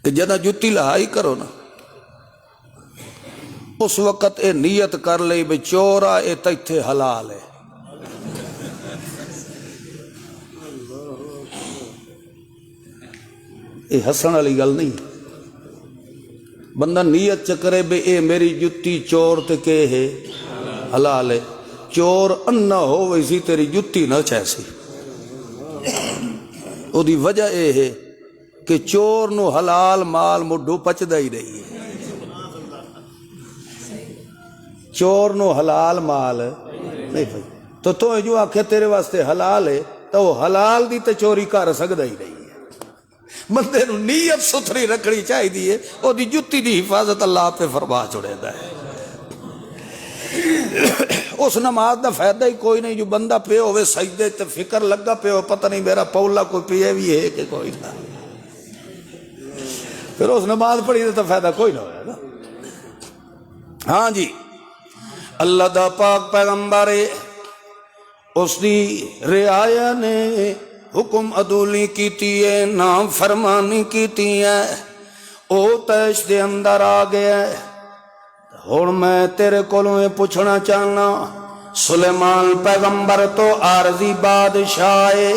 A: کہ جدہ جتی لہائی کرو نا اس وقت اے نیت کر لئی بے چورا اے تیتھے حلال ہے اے حسن والی گل نہیں بندہ نیت چکرے بے اے میری جتی چور تے کہ ہے حلال ہے چور انہ ہو ویسی تیری جتی نہ چیسی او دی وجہ اے ہے کہ چور نو حلال مال مڈو پچدا ہی رہی ہے چور نو حلال مال نہیں پچ تو جو آکھے تیرے واسطے حلال ہے تو وہ حلال دی تے چوری کر سکدا ہی رہی ہے بندے نو نیت ستھری رکھنی چاہی دیئے او دی جتی دی حفاظت اللہ پہ فرما چھوڑے دا ہے اس نماز دا فائدہ ہی کوئی نہیں جو بندہ پہ ہوئے سجدے تے فکر لگا پہ ہو پتہ نہیں میرا پولا کوئی پیے بھی ہے کہ کوئی نہ پھر اس نماز پڑھی تو فائدہ کوئی نہ ہویا نا ہاں جی اللہ دا پاک پیغمبر اس دی رعایا نے حکم عدولی کیتی ہے نام فرمانی کیتی ہے او تیش دے اندر آ گیا ہے اور میں تیرے کولوں پوچھنا چاہنا سلیمان پیغمبر تو عارضی بادشاہ ہے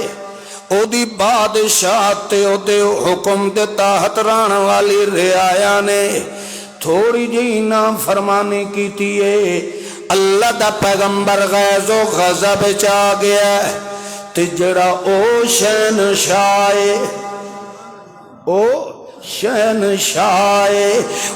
A: او دی بادشاہ تے او دے حکم دے تحت رہن والی رعایا نے تھوڑی جی نام فرمانی کیتی ہے اللہ دا پیغمبر غیظ و غضب چا گیا ہے تے جڑا او شہنشاہ او شہنشاہ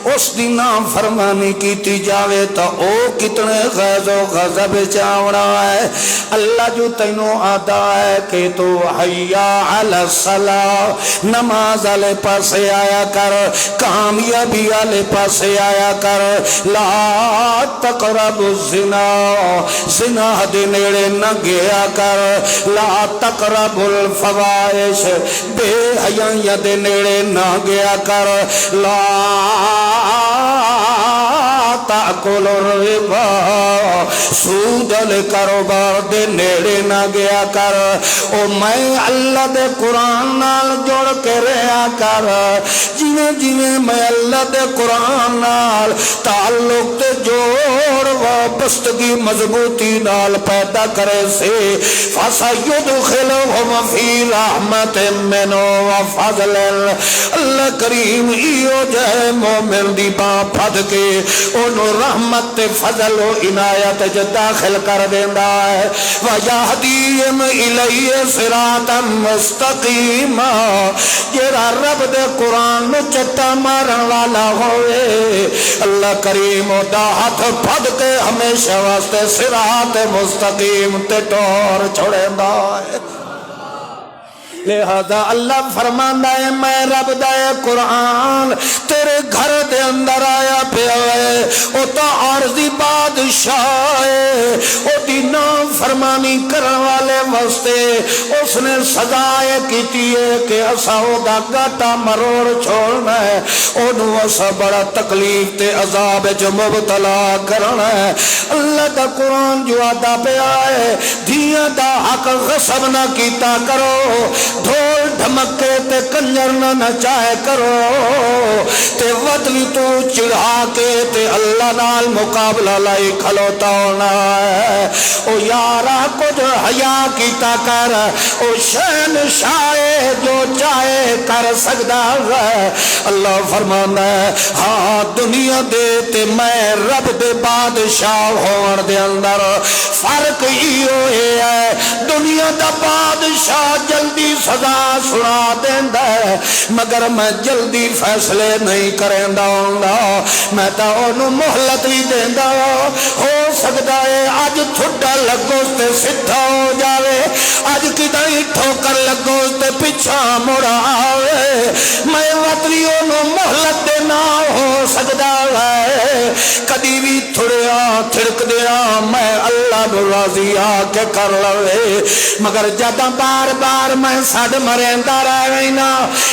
A: اس دی نام فرمانی کیتی جاوے تا او کتنے غیظ و غضب چاوڑا ہے اللہ جو تینوں آتا ہے کہ تو حیا علی الصلاۃ نماز والے پاسے آیا کر کامیابی والے پاسے آیا کر لا تقربوا الزنا زنا دے نیڑے نہ گیا کر لا تقربوا الفواحش بے حیاں دے نیڑے نہ گیا کر لا تاکل الربا سود کاروبار دے نیڑے نہ گیا کر او میں اللہ دے قرآن نال جوڑ کے رہا کر جویں جویں میں اللہ دے قرآن نال تعلق تے جوڑ وابستگی مضبوطی نال پیدا کرے سے فَسَيُدْخِلُهُمْ فِي رَحْمَةٍ مِّنْهُ وَفَضْلٍ اللہ کریم ایو جائے مومن دی باں پھد کے انہوں رحمت تے فضل و عنایت جو داخل کر دیندہ ہے وَيَهْدِيهِمْ إِلَيْهِ صِرَاطًا مُسْتَقِيمًا جیرا رب دے قرآن نو چٹا مارن والا ہوئے اللہ کریم و دا ہاتھ پھد کے ہمیشہ واسطے صراط مستقیم تے ٹور چھوڑے دا ہے لہذا اللہ فرماندہ ہے میں رب دائے قرآن تیرے گھر دے اندر آیا پہ آئے او تا عارضی بادشاہ ہے او دی نام فرمانی کرن والے واسطے اس نے سزائے کیتی ہے کہ اسا او دا گاٹا مروڑ چھوڑنا ہے او نو اسا بڑا تکلیف تے عذاب جو مبتلا کرنا ہے اللہ دا قرآن جو آدھا پہ آئے دھیاں دا حق غصب نہ کیتا کرو ڈھول دھمکے تے کنجر نہ نچائے کرو تے وطنی تو چڑھا کے تے اللہ نال مقابلہ لائی کھلوتا ہونا ہے او یارا کچھ حیا کیتا کر او شہنشاہ جو چاہے کر سکتا ہے اللہ فرمانا ہے ہاں دنیا دے تے میں رب دے بادشاہ ہون دے اندر فرق ہی ہوئے ہے دنیا دا بادشاہ جلدی سزا سنا دیندہ ہے ہے مگر میں جلدی فیصلے نہیں کریندا ہوندا میں تا اونوں مہلت بھی دیندا ہو سکدا ہے اج تھڈا لگو تے سدھا ہو جاوے اج کدی ٹھوکر لگو تے پیچھا مڑ آوے میں وطنی اونوں مہلت دینا ہو سکدا ہے کدی بھی تھڑیا تھڑک دیا میں اللہ نو راضی آ کے کر لوے مگر جداں بار بار میں سڈ مریندا رہ گئینا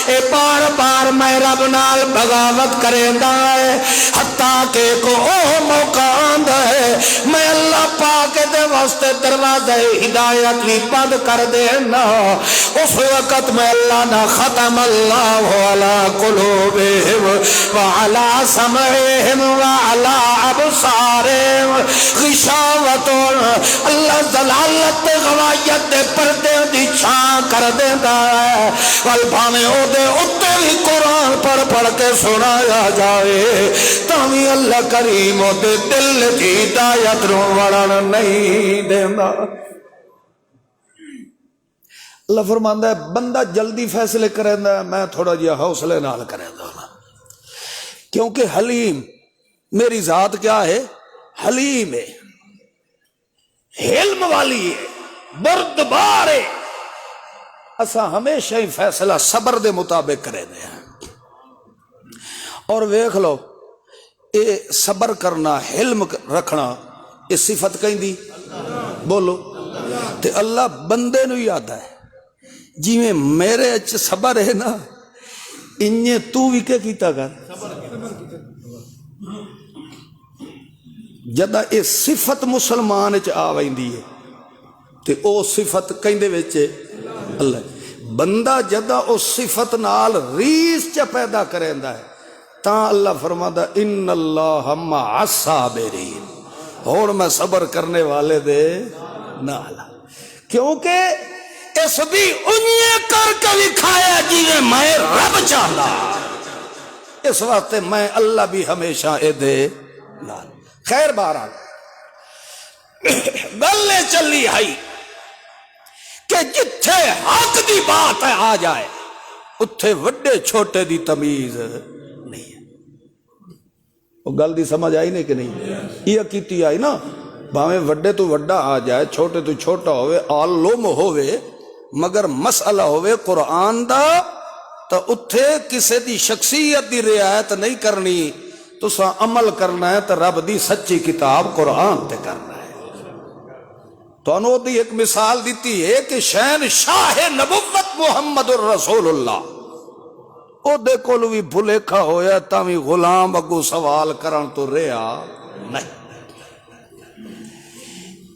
A: اے بار بار میں رب نال بغاوت کریندا ہے حتیٰ کہ کو او موقع آندا ہے میں اللہ پاک دے واسطے دروازے ہدایت بھی بند کر دینا اس وقت میں اللہ نہ ختم اللہ علی قلوبہم وعلی سمعہم وعلی ابصارہم غشاوۃ اللہ ضلالت غوایت دے پردے دی چھاں کر دیندا ہے ول بھاویں او دے اُتے بھی قرآن پڑھ پڑھ کے سنایا جائے تاوی اللہ کریم او دے دل دی ہدایت نو وڑن نہیں دیندا اللہ فرماندا ہے بندہ جلدی فیصلے کریندا ہے میں تھوڑا جہا حوصلے نال کریندا ہوں کیونکہ حلیم میری ذات کیا ہے حلیم ہے حلم والی ہے بردبار ہے اسا ہمیشہ ہی فیصلہ صبر دے مطابق کرے دے ہیں اور ویکھ لو اے صبر کرنا حلم رکھنا یہ صفت کہیں دی بولو تے اللہ بندے نو یاد ہے جی میں میرے اچھ صبر ہے نا انہیں تو بھی کیا کیتا کر جدہ اے صفت مسلمان اچھ آوائندی ہے تے او صفت کہیں دے ویچے اللہ بندہ جدہ او صفت نال ریس چا پیدا کریندا ہے تاں اللہ فرماتا ان اللہ مع الصابرین اور میں صبر کرنے والے دے نالا کیونکہ اس بھی انہیں کر کے دکھایا جیویں میں رب چاہتا اس واسطے میں اللہ بھی ہمیشہ اے دے نال خیر بہرحال گلے چلی آئی کہ جتھے حق دی بات ہے آ جائے اتھے وڈے چھوٹے دی تمیز نہیں ہے وہ گل دی سمجھ آئی نہیں کہ نہیں یہ کیتی آئی نا بھاویں وڈے تو وڈا آ جائے چھوٹے تو چھوٹا ہوئے عالم ہوئے مگر مسئلہ ہوئے قرآن دا تو اتھے کسے دی شخصیت دی رعایت نہیں کرنی تو سا عمل کرنا ہے تو رب دی سچی کتاب قرآن تے کرنا ہے تو انہوں دی ایک مثال دیتی ہے کہ شہن شاہ نبوت محمد الرسول اللہ او دے کولو بھی بھلیکھا ہویا تاوی غلام اگو سوال کرن تو رہا نہیں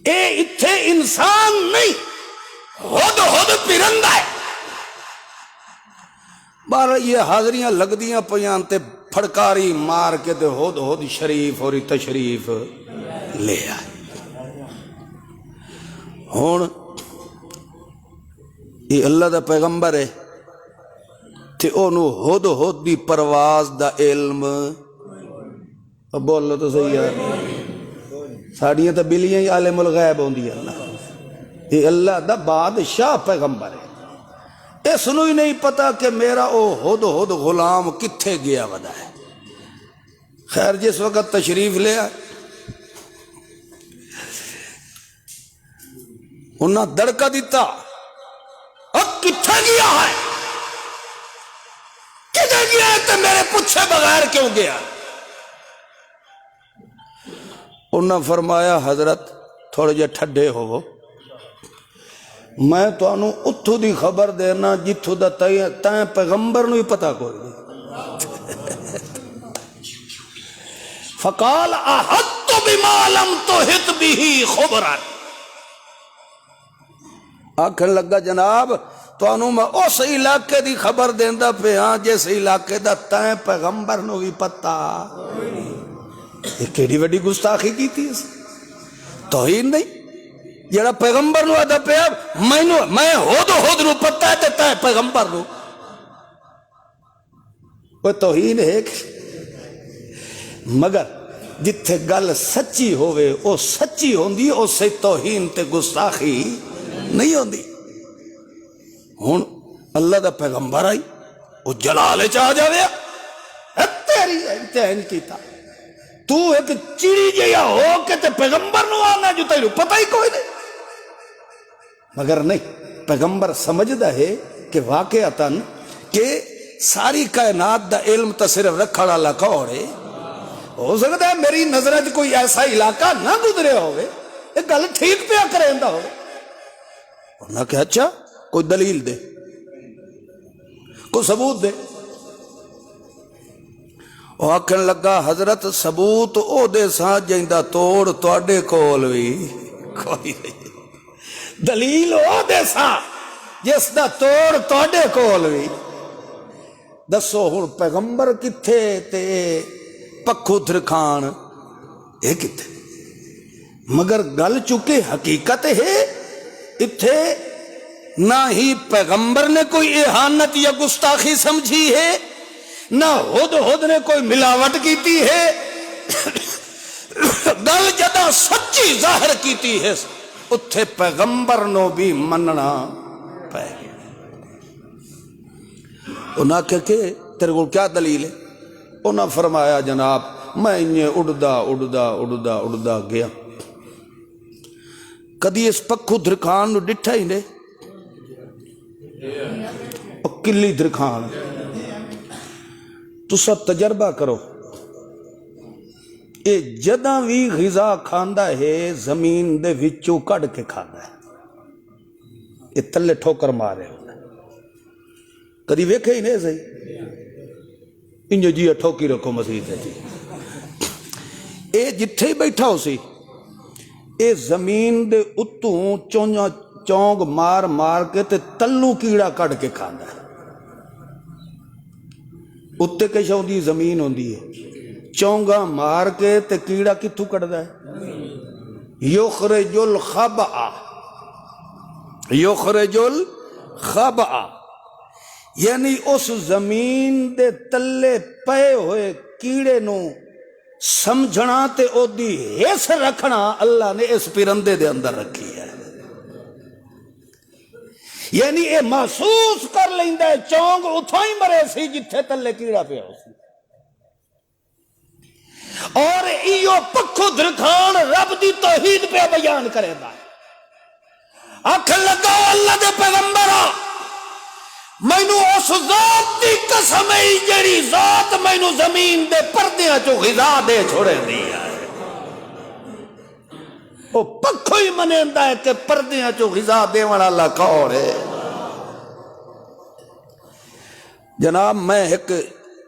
A: اے اتھے انسان نہیں ہد پرندہ ہے بارہ یہ حاضریاں لگ دیاں پیان تے پھڑکاری مار کے تے ہد شریف اور تشریف لے آئے ہون یہ اللہ دا پیغمبر ہے تے انہوں ہد دی پرواز دا علم اب بولو تو صحیح ہے ساڑیاں تا بلیاں ہی عالم الغیب ہوں دی اللہ یہ اللہ دا بادشاہ پیغمبر ہے اس نو ہی نہیں پتا کہ میرا او ہد غلام کتھے گیا ودا ہے خیر جس وقت تشریف لے آئے انہاں دڑکا دیتا اب کتھے گیا ہے کدھے گیا ہے تو میرے پوچھے بغیر کیوں گیا انہاں فرمایا حضرت تھوڑے جے ٹھڈے ہو میں تو انہوں اتھو دی خبر دینا جتھو دا تائیں پیغمبر نو ہی پتا کوئی دی فقال احط بما لم تحط به خبرا آکھن لگا جناب تو انہوں میں اس علاقے دی خبر دیندہ پہ ہاں جس علاقے دا تائیں پیغمبر نو ہی پتا یہ کیڑی وڈی گستاخی کی تھی اس توہین نہیں جڑا پیغمبر نو آدھا پہ میں ہود نو پتا ہے تے پیغمبر نو وہ توہین ہے مگر جتھے گل سچی ہوئے او سچی ہوندی او سے توہین تے گستاخی نہیں ہوندی ہون اللہ دا پیغمبر آئی وہ جلال چاہ جاوے تیری انتہین کیتا تو ایک چیڑی جیا ہو کہ تے پیغمبر نو آنا جو تیرو پتہ ہی کوئی نہیں. مگر نہیں، پیغمبر سمجھدا ہے کہ واقعتاً کہ ساری کائنات دا علم تا صرف رکھڑ والا کون ہے. ہو سکتا ہے میری نظر کوئی ایسا علاقہ نہ گزرے ہوئے ایک گل ٹھیک پیا کریندا ہو. انہاں کہ اچھا کوئی دلیل دے، کوئی ثبوت دے. وہ آکھن لگا حضرت ثبوت او دے ساں جیندا توڑ تواڈے کول وی کوئی نہیں، دلیل او دے ساں جس دا توڑ تواڈے کول وی. دسو ہن پیغمبر کتھے تے پکھو درخان اے کتھے؟ مگر گل چکے حقیقت ہے اتھے نہ ہی پیغمبر نے کوئی احانت یا گستاخی سمجھی ہے، نہ ہد نے کوئی ملاوٹ کیتی ہے. گل جدا سچی ظاہر کیتی ہے اتھے پیغمبر نو بھی مننا پے. انہاں کہ تیرے کو کیا دلیل ہے؟ انہاں فرمایا جناب میں انہیں اڑدا گیا، کدی اس پکھو درخان نو ڈٹھا ہی نے، کلی درخان. تو سب تجربہ کرو، اے جداں بھی غذا کھاندا ہے زمین دے وچوں کڈ کے کھاندا ہے، اے تلے ٹھوکر مارے ہونا کدی ویکھے ہی نہیں صحیح. انجو جی ٹھوکی رکھو مسیح جی. اے جتھے ہی بیٹھا ہو سی اے زمین دے اتوں چونگ مار مار کے تے تلو کیڑا کڈ کے کھاندا ہے. اتے کش ہوندی زمین ہوندی ہے، چونگا مار کے تے کیڑا کتھوں کڈدا ہے؟ یخرج الخبأ، یخرج الخبأ، یعنی اس زمین دے تلے پے ہوئے کیڑے نو سمجھنا تے او دی حس رکھنا اللہ نے اس پرندے دے اندر رکھی ہے. یعنی اے محسوس کر لیندا ہے چونگ اتھوں ہی مرے سی جتھے تلے کیڑا پیا ہو سی. اور ایو پکھو درخان رب دی توحید پہ بیان کرے دا. آکھن لگا اللہ دے پیغمبرا مینو اس ذات دی قسم ہے جڑی ذات مینو زمین دے پردیاں چو غذا دے چھوڑے دی ہے. وہ پکھو ہی منیندا ہے کہ پردیاں چو غذا دے والا اللہ کون ہے. جناب میں ایک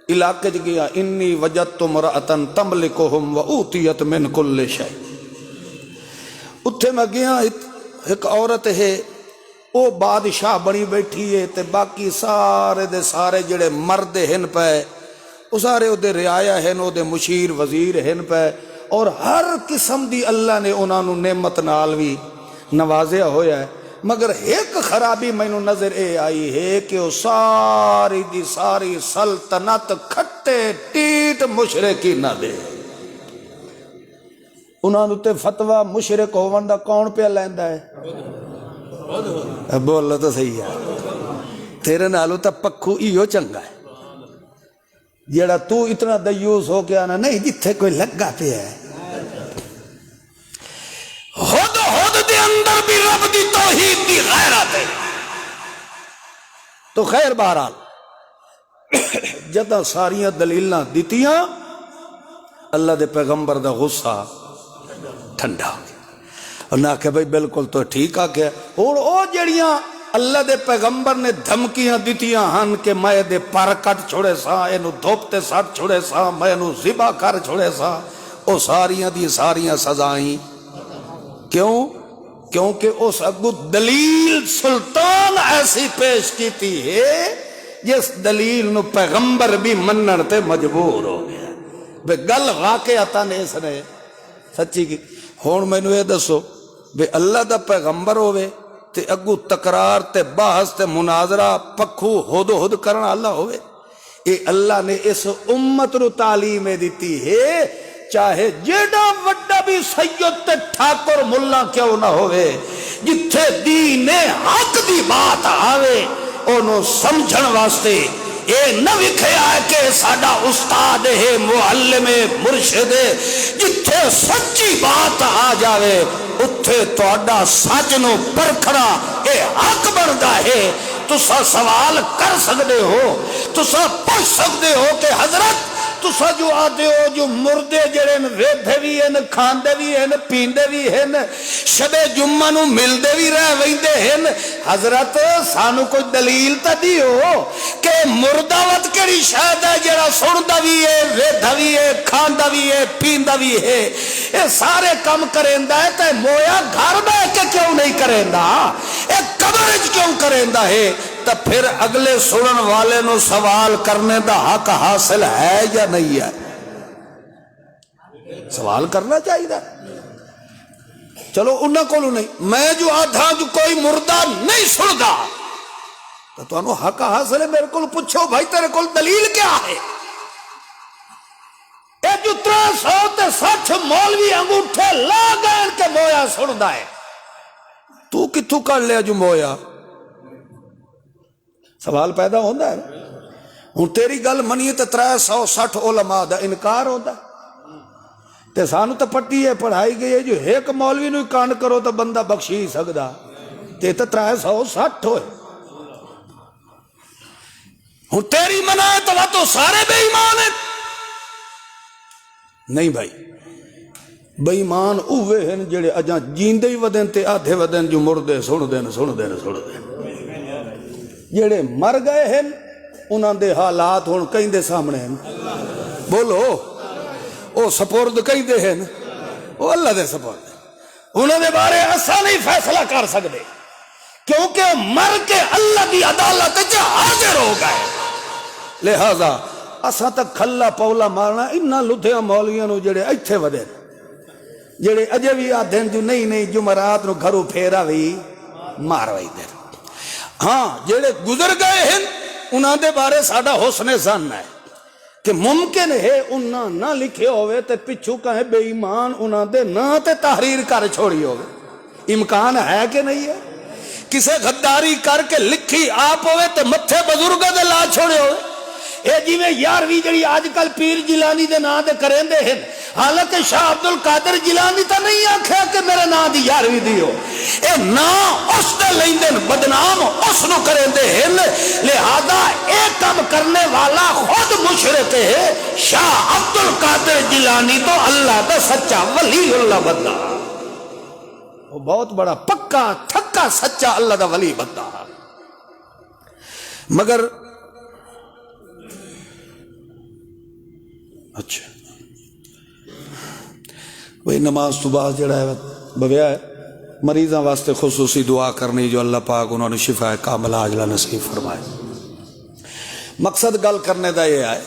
A: علاقے چ گیا، انی وجدت امرأۃ تملکہم وأوتیت من کل شیء. اتھے میں گیا ایک عورت ہے وہ بادشاہ بنی بیٹھی ہے تے باقی سارے دے سارے جڑے مرد ہن پے وہ سارے دے رعایا ہن، وہ دے مشیر وزیر ہن پے، اور ہر قسم دی اللہ نے انہاں نو نعمت نال بھی نوازیا ہویا ہے. مگر ایک خرابی مینوں نظر اے آئی ہے کہ وہ ساری دی ساری سلطنت کھٹے ٹیٹ مشرکی نہ دے. انہاں نو تے فتویٰ مشرک ہون دا کون پہ لیندا ہے؟ بولو تو صحیح ہے. تیرے نالو تا پکھو ایو چنگا ہے جیڑا تو اتنا دیوس ہو کے آنا نہیں جتھے کوئی لگا پہ ہے. خود دے اندر بھی رب دی توحید دی غیرت ہے. تو خیر بہرحال جدہ ساریاں دلیلاں دیتیاں اللہ دے پیغمبر دا غصہ ٹھنڈا ہو گیا. اور نہ کہ بھئی بالکل تو ٹھیک آ گیا. اور او جڑیاں اللہ دے پیغمبر نے دھمکیاں دیتیاں ہن کہ میں دے پر کٹ چھوڑے سا، اینو دھوپتے سٹ چھوڑے سا، میں اینو ذبح کر چھوڑے سا، او ساریاں دی ساریاں سزائیں. کیوں؟ کیونکہ اس اگو دلیل سلطان ایسی پیش کیتی ہے جس دلیل نو پیغمبر بھی منن تے مجبور ہو گیا. بے گل واقعتا نے اس نے سچی کی. ہون میں نو یہ دسو بے اللہ دا پیغمبر ہوئے تے اگو تقرار تے بحث تے مناظرہ پکھو ہد کرنا اللہ ہوئے. اے اللہ نے اس امت رو تعلیم دیتی ہے چاہے جیڑا وڈا بھی سید تے ٹھاکر ملا کیوں نہ ہوئے، جتھے دین حق دی بات آوے انہوں سمجھن واسطے اے نہ وکھیا ہے کہ ساڈا استاد ہے معلم مرشد جتھے سچی بات آ جاوے اتھے تہاڈا سچ نو پرکھنا اے حق بندا ہے تسا سوال کر سکتے ہو تسا پوچھ سکتے ہو کہ حضرت تسا جو آتے ہو جو مردے جڑے ویدھے بھی ہیں کھاندے بھی ہیں پیندے بھی ہیں شب جمعہ نو ملدے بھی رہ ویندے ہیں حضرت سانو کوئی دلیل تا دیو کہ مردہ وقت کیڑی شاید ہے جڑا سندا بھی ہے ویدھا بھی ہے کھاندا بھی ہے پیندا بھی ہے یہ سارے کم کریندا ہے تے مویا گھر بیٹھ کے کیوں نہیں کریندا اے قبر وچ کیوں کریندا ہے تو پھر اگلے سنن والے نو سوال کرنے دا حق حاصل ہے یا نہیں ہے سوال کرنا چاہیے چلو انہاں کولوں نہیں میں جو آدھا جو کوئی مردہ نہیں سندا تو تانوں حق حاصل ہے میرے کو پوچھو بھائی تیرے کول دلیل کیا ہے اے جو 360 مولوی انگوٹھے لا گئے کہ مویا سندا ہے تو کتھوں کر لیا جو مویا سوال پیدا ہوتا ہے ہوں تیری گل منیے تو 360 علماء دا انکار ہوتا ہے تے سانو تو پٹی ہے پڑھائی گئی ہے جو ایک مولوی نو کانڈ کرو تو بندہ بخشی ہی سکدا تے تو 360 ہوئے ہوں تیری منائے تو سارے بے ایمان ہیں نہیں بھائی بے ایمان اوے ہیں جڑے اجاں جیندے ہی ودن تے آدھے ودن جو مردے سن دین جڑے مر گئے ہیں انہاں دے حالات ہن کہیں دے سامنے ہیں بولو او سپرد کہیں دے ہیں او اللہ دے سپرد انہاں دے بارے ایسا نہیں فیصلہ کر سکتے کیونکہ مر کے اللہ دی عدالت وچ حاضر ہو گئے لہذا اساں تک کھلا پولا مارنا انہاں لدھیاں مولویاں نو جڑے ایتھے ودے جڑے اجے بھی آدھن جو نہیں جمعرات نو گھروں پھیرا بھی مار وئی دے ہاں جڑے گزر گئے ہیں انہاں دے بارے ساڈا حسن ظن ہے کہ ممکن ہے انہاں نہ لکھے ہوئے تے پچھو کہیں بے ایمان انہاں دے نہ تے تحریر کر چھوڑی ہوئے امکان ہے کہ نہیں ہے کسے غداری کر کے لکھی آپ ہوئے تے متھے بزرگاں دے لا چھوڑے ہوئے اے جی میں یارویں جڑی آج کل پیر جیلانی دے نا دے کریں دے ہیں حالانکہ شاہ عبد القادر جیلانی تا نہیں آکھیا کہ میرے نا دی یارویں دیو اے نا اس دے لیندن بدنام اس نو کریں دے ہیں لہذا ایک کام کرنے والا خود مشرک ہے شاہ عبد القادر جیلانی تو اللہ دا سچا ولی اللہ بندہ وہ بہت بڑا پکا تھکا سچا اللہ دا ولی بندہ مگر اچھا وہی نماز تو بعد جڑا ہے بویا ہے مریضاں واسطے خصوصی دعا کرنی جو اللہ پاک انہوں نے شفا کامل عاجلہ نصیب فرمائے مقصد گل کرنے دا یہ ہے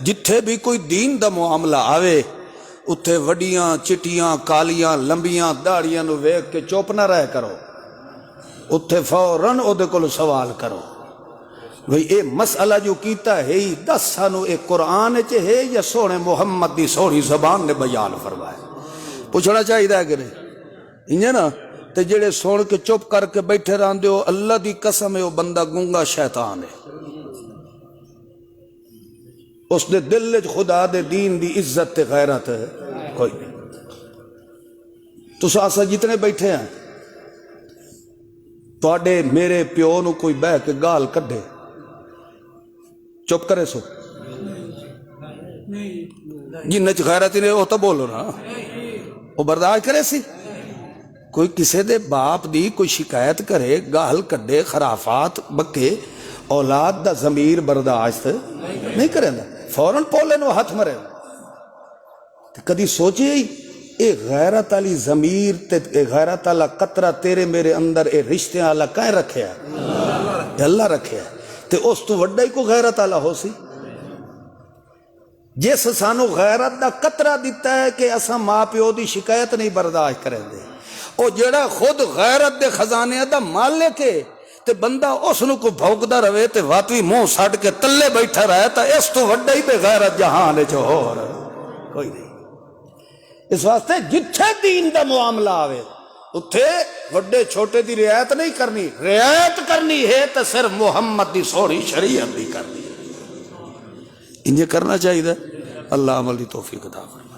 A: جتھے بھی کوئی دین دا معاملہ آوے اتھے وڈیاں چٹیاں کالیاں لمبیاں داڑیاں نو ویکھ کے چوپ نہ رہ کرو اتھے فوراً او دے کول سوال کرو بھئی اے مسئلہ جو کیتا ہے ہی دس سانو اے قرآن چے ہے یا سونے محمد دی سوڑی زبان نے بیان فرمائے پوچھنا چاہیے دا کہ نہیں انجھے نا تے جڑے سون کے چپ کر کے بیٹھے رہن دے ہو اللہ دی قسم ہے وہ بندہ گنگا شیطان ہے اس دے دل خدا دے دین دی عزت تے غیرت ہے کوئی نہیں تو ساسا جتنے بیٹھے ہیں توڑے میرے پیو نو کوئی بہ کے گال کڈے چپ کرے سو جن چ غیرت نہیں وہ تو بولو نا وہ برداشت کرے سی کوئی کسے دے باپ دی کوئی شکایت کرے گال کڈے خرافات بکے اولاد دا ضمیر برداشت نہیں کرے نا فوراً پولے نو ہاتھ مرے کدی سوچے ہی اے غیرت علی ضمیر تے اے غیرت علی قطرہ تیرے میرے اندر اے رشتے علی کہیں رکھے ہے اللہ رکھے ہے تے اس تو وڈا ہی کو غیرت علی ہو سی جس سانو غیرت دا قطرہ دیتا ہے کہ اسا ماں پیو دی شکایت نہیں برداشت کریں دے او جڑا خود غیرت دے خزانے دا مالک ہے تے بندہ اس نو کو بھوکدا رہے تے واتوی منہ سٹ کے تلے بیٹھا رہے تا اس تو وڈا ہی بے غیرت جہان وچ ہور کوئی نہیں اس واسطے جتھے دین دا معاملہ آوے اتھے وڈے چھوٹے دی رعایت نہیں کرنی رعایت کرنی ہے تو صرف محمد دی سوڑی شریعت دی کرنی انجے کرنا چاہیے. اللہ عمل دی توفیق عطا فرمائے.